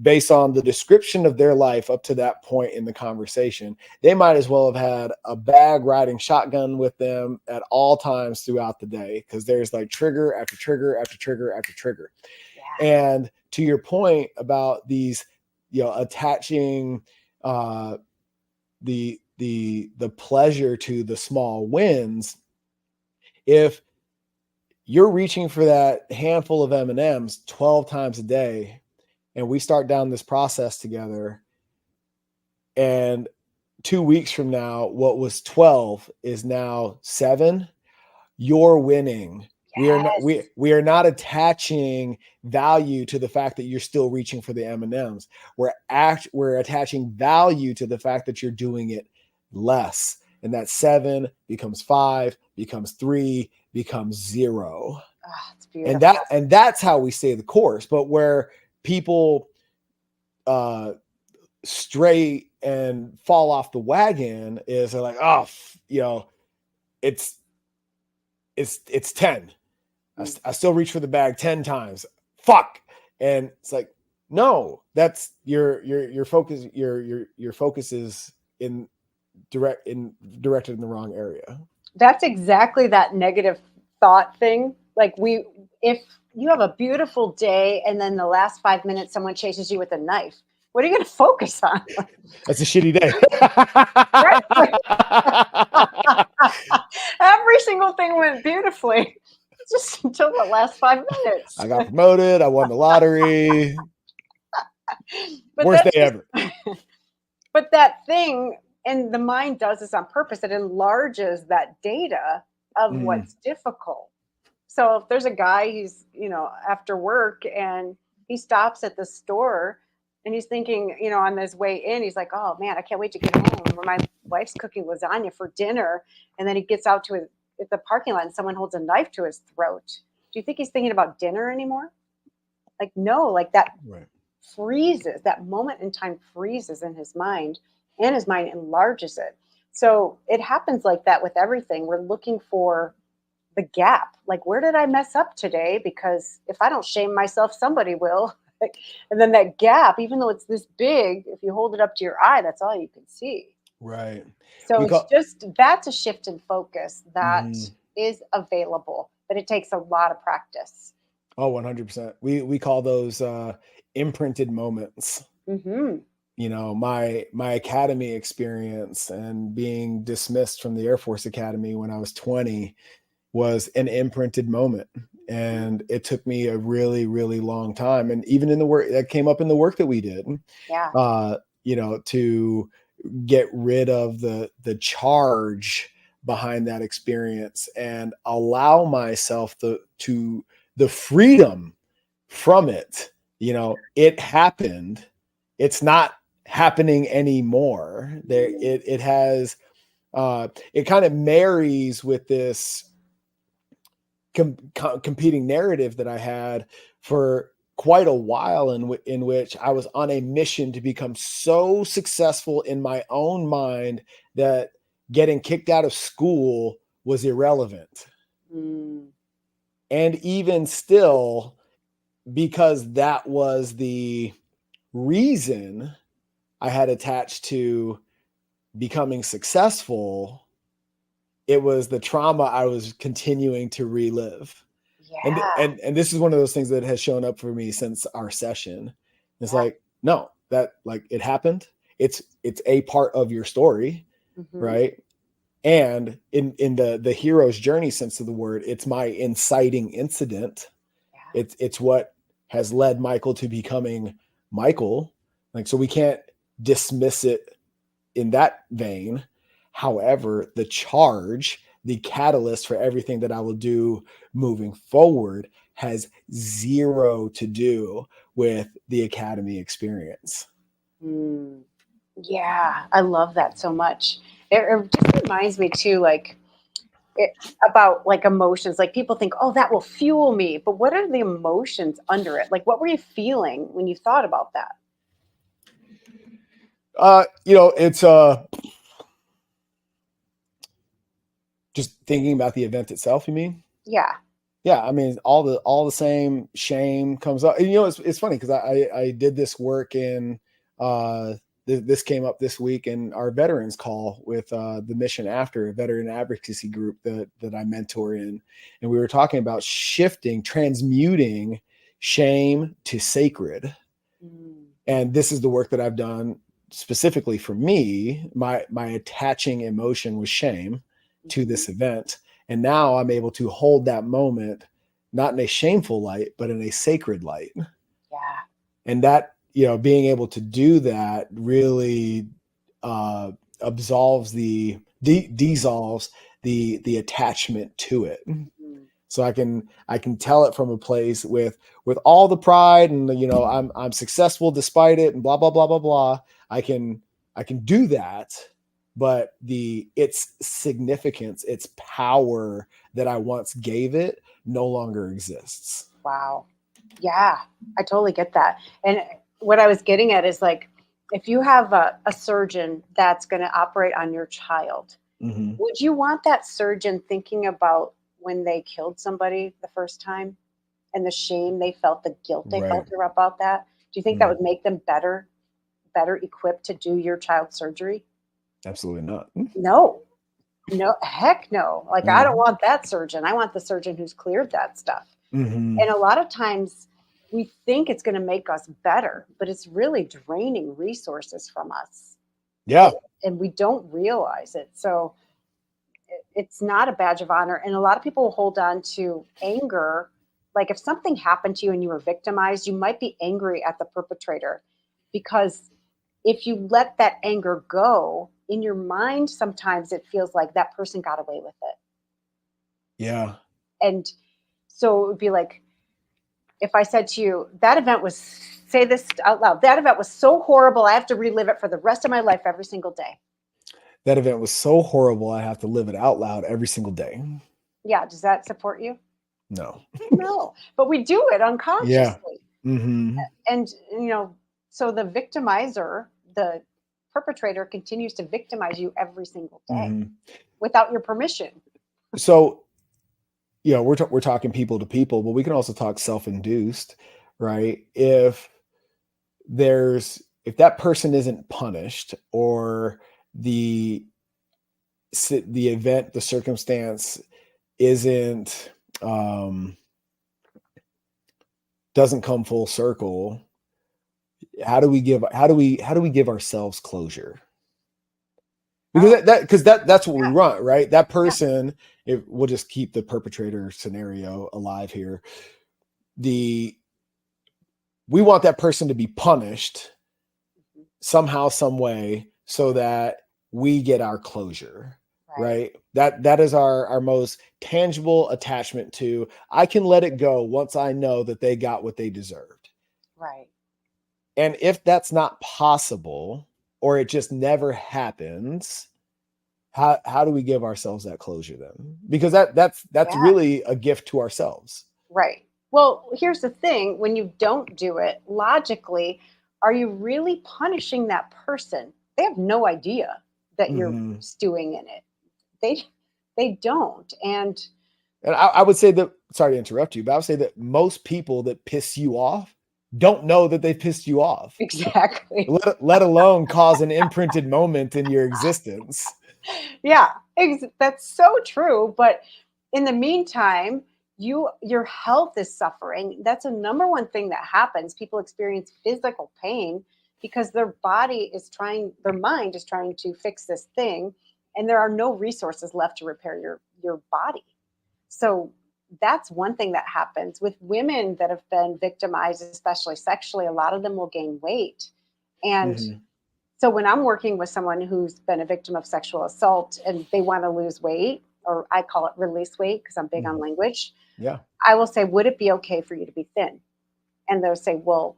based on the description of their life up to that point in the conversation, they might as well have had a bag riding shotgun with them at all times throughout the day, because there's like trigger after trigger after trigger after trigger. Yeah. And to your point about these, attaching the pleasure to the small wins, if you're reaching for that handful of M&Ms 12 times a day, and we start down this process together, and 2 weeks from now, what was 12 is now 7, you're winning. Yes. We are not attaching value to the fact that you're still reaching for the M&Ms. We're attaching value to the fact that you're doing it less. And that 7 becomes 5, becomes 3, becomes 0. Oh, it's beautiful. And that's how we stay the course. But where people stray and fall off the wagon is they're like, oh, it's 10. I still reach for the bag 10 times. Fuck. And it's like, no, that's your focus. Your focus is directed in the wrong area. That's exactly that negative thought thing. Like, if you have a beautiful day, and then the last 5 minutes, someone chases you with a knife. What are you going to focus on? That's a shitty day. Right? Every single thing went beautifully, just until the last 5 minutes. I got promoted. I won the lottery. But Worst day that's ever. but that thing, and the mind does this on purpose. It enlarges that data of what's difficult. So if there's a guy, he's, after work, and he stops at the store, and he's thinking, on his way in, he's like, oh man, I can't wait to get home where my wife's cooking lasagna for dinner. And then he gets out to at the parking lot, and someone holds a knife to his throat. Do you think he's thinking about dinner anymore? Like, no, like that freezes, that moment in time freezes in his mind, and his mind enlarges it. So it happens like that with everything. We're looking for the gap. Like, where did I mess up today? Because if I don't shame myself, somebody will. And then that gap, even though it's this big, if you hold it up to your eye, that's all you can see. Right. So that's a shift in focus that is available, but it takes a lot of practice. Oh, 100%. We call those imprinted moments. My academy experience and being dismissed from the Air Force Academy when I was 20 was an imprinted moment. And it took me a really, really long time. And even in the work that came up in the work that we did, to get rid of the charge behind that experience and allow myself the freedom from it. It happened. It's not happening anymore. It has, it kind of marries with this competing narrative that I had for quite a while, in which I was on a mission to become so successful in my own mind that getting kicked out of school was irrelevant. And even still, because that was the reason I had attached to becoming successful, it was the trauma I was continuing to relive. And this is one of those things that has shown up for me since our session. It's like, no, that, like, it happened. It's a part of your story, right? And in the hero's journey sense of the word, it's my inciting incident. It's what has led Mycal to becoming Mycal. Like, so we can't dismiss it in that vein. However, the charge, the catalyst for everything that I will do moving forward has zero to do with the academy experience. Yeah, I love that so much. It just reminds me too, about like emotions. Like, people think, oh, that will fuel me. But what are the emotions under it? Like, what were you feeling when you thought about that? It's just thinking about the event itself, you mean? Yeah. Yeah, I mean, all the same shame comes up. And, it's funny because I did this work in this came up this week in our veterans call with the Mission After, a veteran advocacy group that I mentor in. And we were talking about transmuting shame to sacred. And this is the work that I've done specifically for me. My attaching emotion was shame to this event. And now I'm able to hold that moment, not in a shameful light, but in a sacred light. Yeah. And that, being able to do that really dissolves the attachment to it. So I can tell it from a place with all the pride and, I'm successful despite it and blah, blah, blah, blah, blah. I can do that. But its significance, its power that I once gave it no longer exists. Wow. Yeah, I totally get that. And what I was getting at is, like, if you have a surgeon that's going to operate on your child, would you want that surgeon thinking about when they killed somebody the first time and the shame they felt, the guilt they felt about that? Do you think that would make them better equipped to do your child's surgery? Absolutely not. No, heck no. Like, I don't want that surgeon. I want the surgeon who's cleared that stuff. Mm-hmm. And a lot of times we think it's going to make us better, but it's really draining resources from us. Yeah. And we don't realize it. So it's not a badge of honor. And a lot of people will hold on to anger. Like if something happened to you and you were victimized, you might be angry at the perpetrator, because if you let that anger go in your mind, sometimes it feels like that person got away with it. Yeah. And so it would be like, if I said to you, that event was, say this out loud, that event was so horrible, I have to relive it for the rest of my life every single day. That event was so horrible, I have to live it out loud every single day. Yeah. Does that support you? No. No. But we do it Yeah. unconsciously. Mm-hmm. And, so the victimizer, the perpetrator continues to victimize you every single day Mm-hmm. without your permission. So, we're talking people to people, but we can also talk self-induced, right? If that person isn't punished, or the event, the circumstance isn't, doesn't come full circle, how do we give ourselves closure? Because that's what we Yeah. want, right? That person, if we'll just keep the perpetrator scenario alive here, we want that person to be punished somehow, some way, so that we get our closure, right? That is our most tangible attachment to, I can let it go once I know that they got what they deserved. Right. And if that's not possible, or it just never happens, how do we give ourselves that closure then? Because that's really a gift to ourselves. Right. Well, here's the thing. When you don't do it, logically, are you really punishing that person? They have no idea that you're stewing in it. They don't. And I would say that, sorry to interrupt you, but I would say that most people that piss you off don't know that they pissed you off. Exactly. Let alone cause an imprinted moment in your existence. Yeah, that's so true. But in the meantime, your health is suffering. That's a number one thing that happens. People experience physical pain because their mind is trying to fix this thing, and there are no resources left to repair your body. So that's one thing that happens with women that have been victimized, especially sexually. A lot of them will gain weight. And so when I'm working with someone who's been a victim of sexual assault and they want to lose weight, or I call it release weight because I'm big on language. Yeah. I will say, would it be okay for you to be thin? And they'll say, well,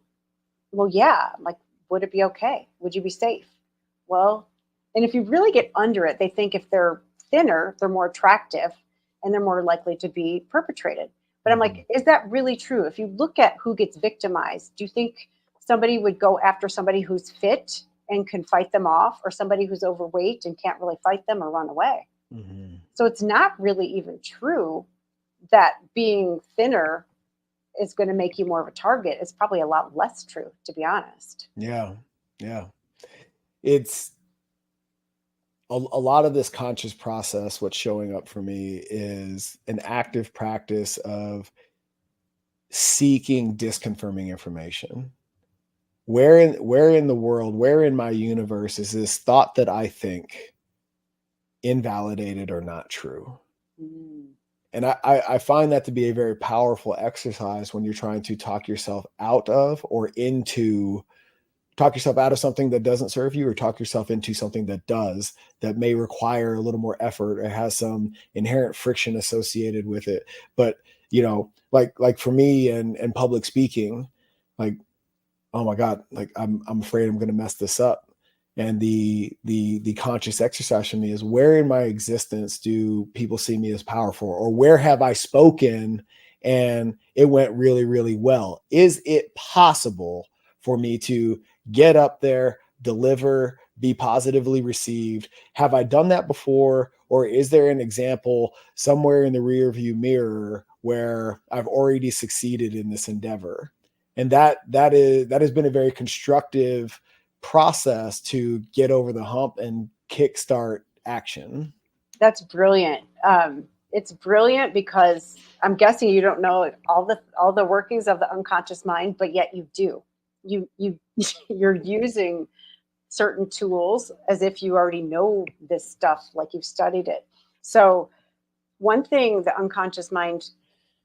yeah. I'm like, would it be okay? Would you be safe? Well, and if you really get under it, they think if they're thinner, they're more attractive and they're more likely to be perpetrated. But I'm like, is that really true? If you look at who gets victimized, do you think somebody would go after somebody who's fit and can fight them off, or somebody who's overweight and can't really fight them or run away? So it's not really even true that being thinner is going to make you more of a target. It's probably a lot less true, to be honest. Yeah. Yeah. It's a lot of this conscious process. What's showing up for me is an active practice of seeking disconfirming information. Where in the world, where in my universe is this thought that I think invalidated or not true? And I find that to be a very powerful exercise when you're trying to talk yourself out of something that doesn't serve you, or talk yourself into something that does, that may require a little more effort or has some inherent friction associated with it. But, like for me and public speaking, like, oh my God, like I'm afraid I'm going to mess this up. And the conscious exercise for me is, where in my existence do people see me as powerful, or where have I spoken and it went really, really well? Is it possible for me to get up there, deliver, be positively received? Have I done that before? Or is there an example somewhere in the rear view mirror where I've already succeeded in this endeavor? And that has been a very constructive process to get over the hump and kickstart action. That's brilliant. it's brilliant because I'm guessing you don't know all the workings of the unconscious mind, but yet you do. You're using certain tools as if you already know this stuff, like you've studied it. So one thing the unconscious mind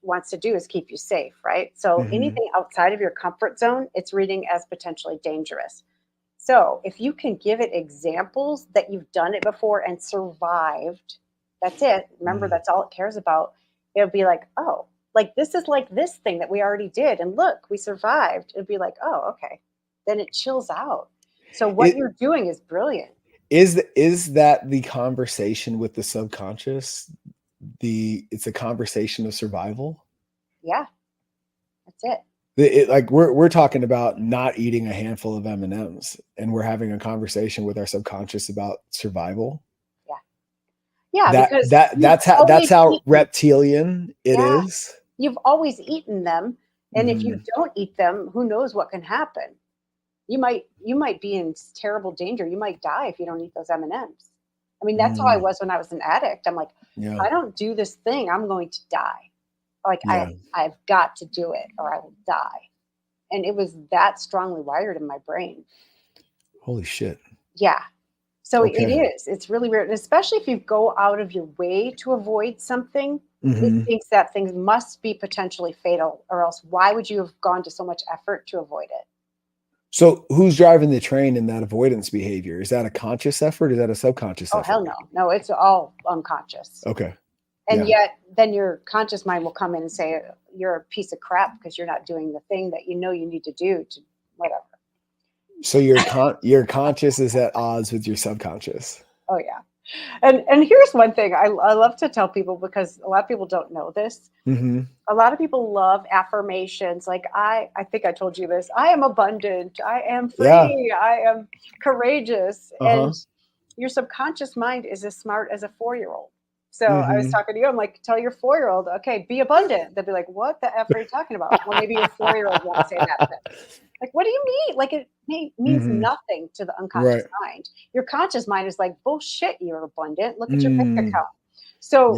wants to do is keep you safe, right? So anything outside of your comfort zone, it's reading as potentially dangerous. So if you can give it examples that you've done it before and survived, that's it. Remember, that's all it cares about. It'll be like, oh, like this is like this thing that we already did. And look, we survived. It'll be like, oh, okay. Then it chills out. So what you're doing is brilliant. Is that the conversation with the subconscious? It's a conversation of survival. Yeah, that's it. Like we're talking about not eating a handful of M&Ms, and we're having a conversation with our subconscious about survival. Yeah, because that's how reptilian it is. You've always eaten them, and if you don't eat them, who knows what can happen? You might be in terrible danger. You might die if you don't eat those M&Ms. I mean, that's how I was when I was an addict. I'm like, if I don't do this thing, I'm going to die. Like I've got to do it or I will die. And it was that strongly wired in my brain. Holy shit. Yeah. So it is. It's really weird. And especially if you go out of your way to avoid something, it thinks that things must be potentially fatal, or else why would you have gone to so much effort to avoid it? So who's driving the train in that avoidance behavior? Is that a conscious effort? Is that a subconscious effort? Oh, hell no. No, it's all unconscious. Okay. And yet then your conscious mind will come in and say, you're a piece of crap because you're not doing the thing that you know you need to do to whatever. So your conscious is at odds with your subconscious. Oh, yeah. And here's one thing I love to tell people, because a lot of people don't know this. A lot of people love affirmations. Like I think I told you this. I am abundant. I am free. Yeah. I am courageous. And your subconscious mind is as smart as a 4-year-old. So I was talking to you. I'm like, tell your 4-year-old, okay, be abundant. They'll be like, what the F are you talking about? Well, maybe your 4-year-old won't say that. Like, what do you mean? Like, it means nothing to the unconscious mind. Your conscious mind is like, bullshit, you're abundant. Look at your bank account. So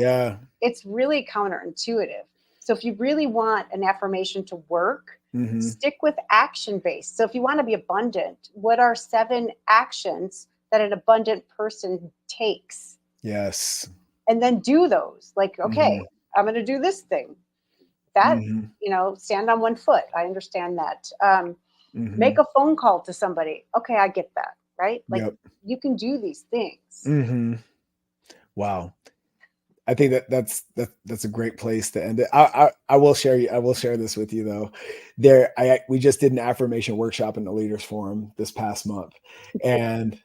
it's really counterintuitive. So if you really want an affirmation to work, stick with action-based. So if you want to be abundant, what are 7 actions that an abundant person takes? Yes. And then do those. Like, okay, I'm going to do this thing. That, stand on one foot. I understand that. Make a phone call to somebody. Okay, I get that, right? Like you can do these things. Wow. I think that's a great place to end it. I will share this with you though. We just did an affirmation workshop in the Leaders Forum this past month, and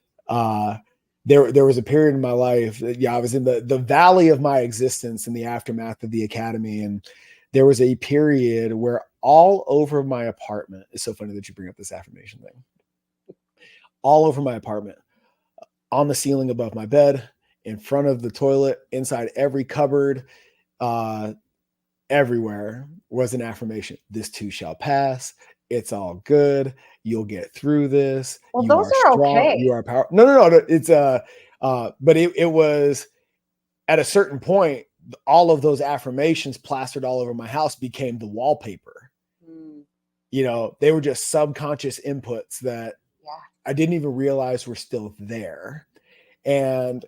there was a period in my life that, I was in the valley of my existence in the aftermath of the academy, and there was a period where all over my apartment, it's so funny that you bring up this affirmation thing, all over my apartment, on the ceiling above my bed, in front of the toilet, inside every cupboard, everywhere was an affirmation. This too shall pass. It's all good. You'll get through this. Well, those are strong. Okay. You are powerful. No. It's but it was at a certain point, all of those affirmations plastered all over my house became the wallpaper. They were just subconscious inputs that I didn't even realize were still there. And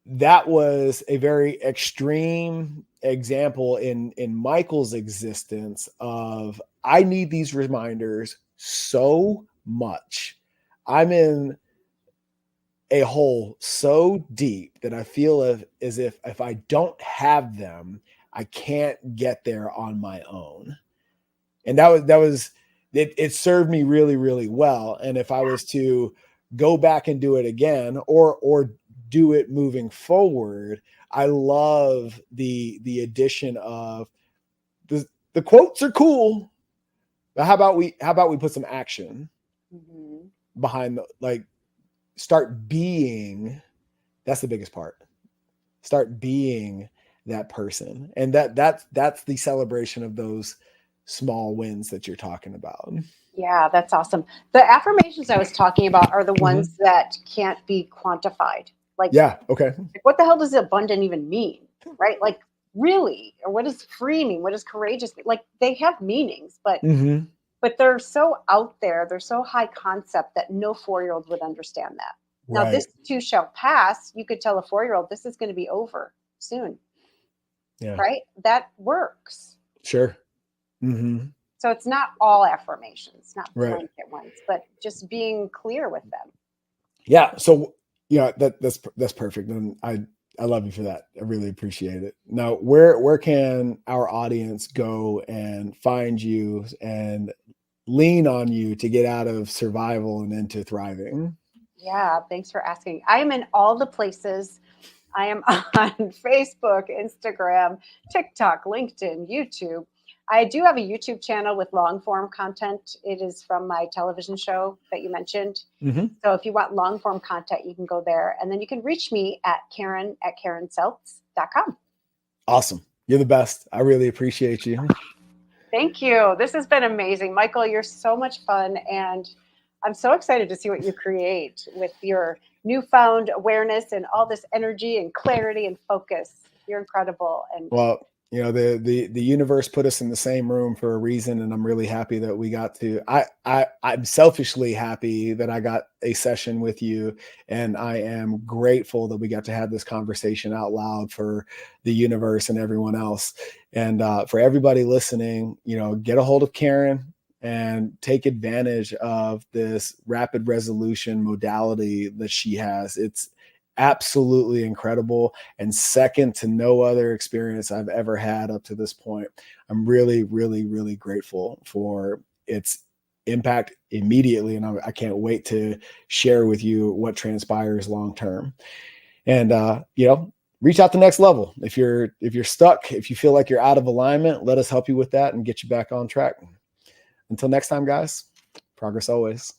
that was a very extreme example in Mycal's existence of, I need these reminders so much. I'm in a hole so deep that I feel as if I don't have them, I can't get there on my own. And it served me really, really well. And if I was to go back and do it again, or do it moving forward, I love the addition of the quotes are cool, but how about we put some action behind start being. That's the biggest part. Start being that person, and that's the celebration of those small wins that you're talking about. Yeah, that's awesome. The affirmations I was talking about are the ones that can't be quantified. Like, okay. Like, what the hell does abundant even mean? right? Like, really, or what does free mean? What does courageous mean? Like, they have meanings, but they're so out there, they're so high concept that no 4-year-old would understand that. Now, Right. this too shall pass. You could tell a 4-year-old this is going to be over soon, Yeah. right? That works. Sure. Mm-hmm. So it's not all affirmations, not Right. blanket ones, but just being clear with them. Yeah. So yeah, that's perfect. And I love you for that. I really appreciate it. Now, where can our audience go and find you and lean on you to get out of survival and into thriving? Yeah, thanks for asking. I am in all the places. I am on Facebook, Instagram, TikTok, LinkedIn, YouTube. I do have a YouTube channel with long form content. It is from my television show that you mentioned. Mm-hmm. So if you want long form content, you can go there. And then you can reach me at Karen@KarenSeltz.com. Awesome. You're the best. I really appreciate you. Thank you. This has been amazing. Mycal, you're so much fun. And I'm so excited to see what you create with your newfound awareness and all this energy and clarity and focus. You're incredible. And Well, the universe put us in the same room for a reason, and I'm really happy that we got to. I'm selfishly happy that I got a session with you, and I am grateful that we got to have this conversation out loud for the universe and everyone else. And for everybody listening, get a hold of Karen and take advantage of this rapid resolution modality that she has. It's absolutely incredible and second to no other experience I've ever had up to this point. I'm really, really, really grateful for its impact immediately. And I can't wait to share with you what transpires long term. And, reach out the next level. If you're stuck, if you feel like you're out of alignment, let us help you with that and get you back on track. Until next time, guys, progress always.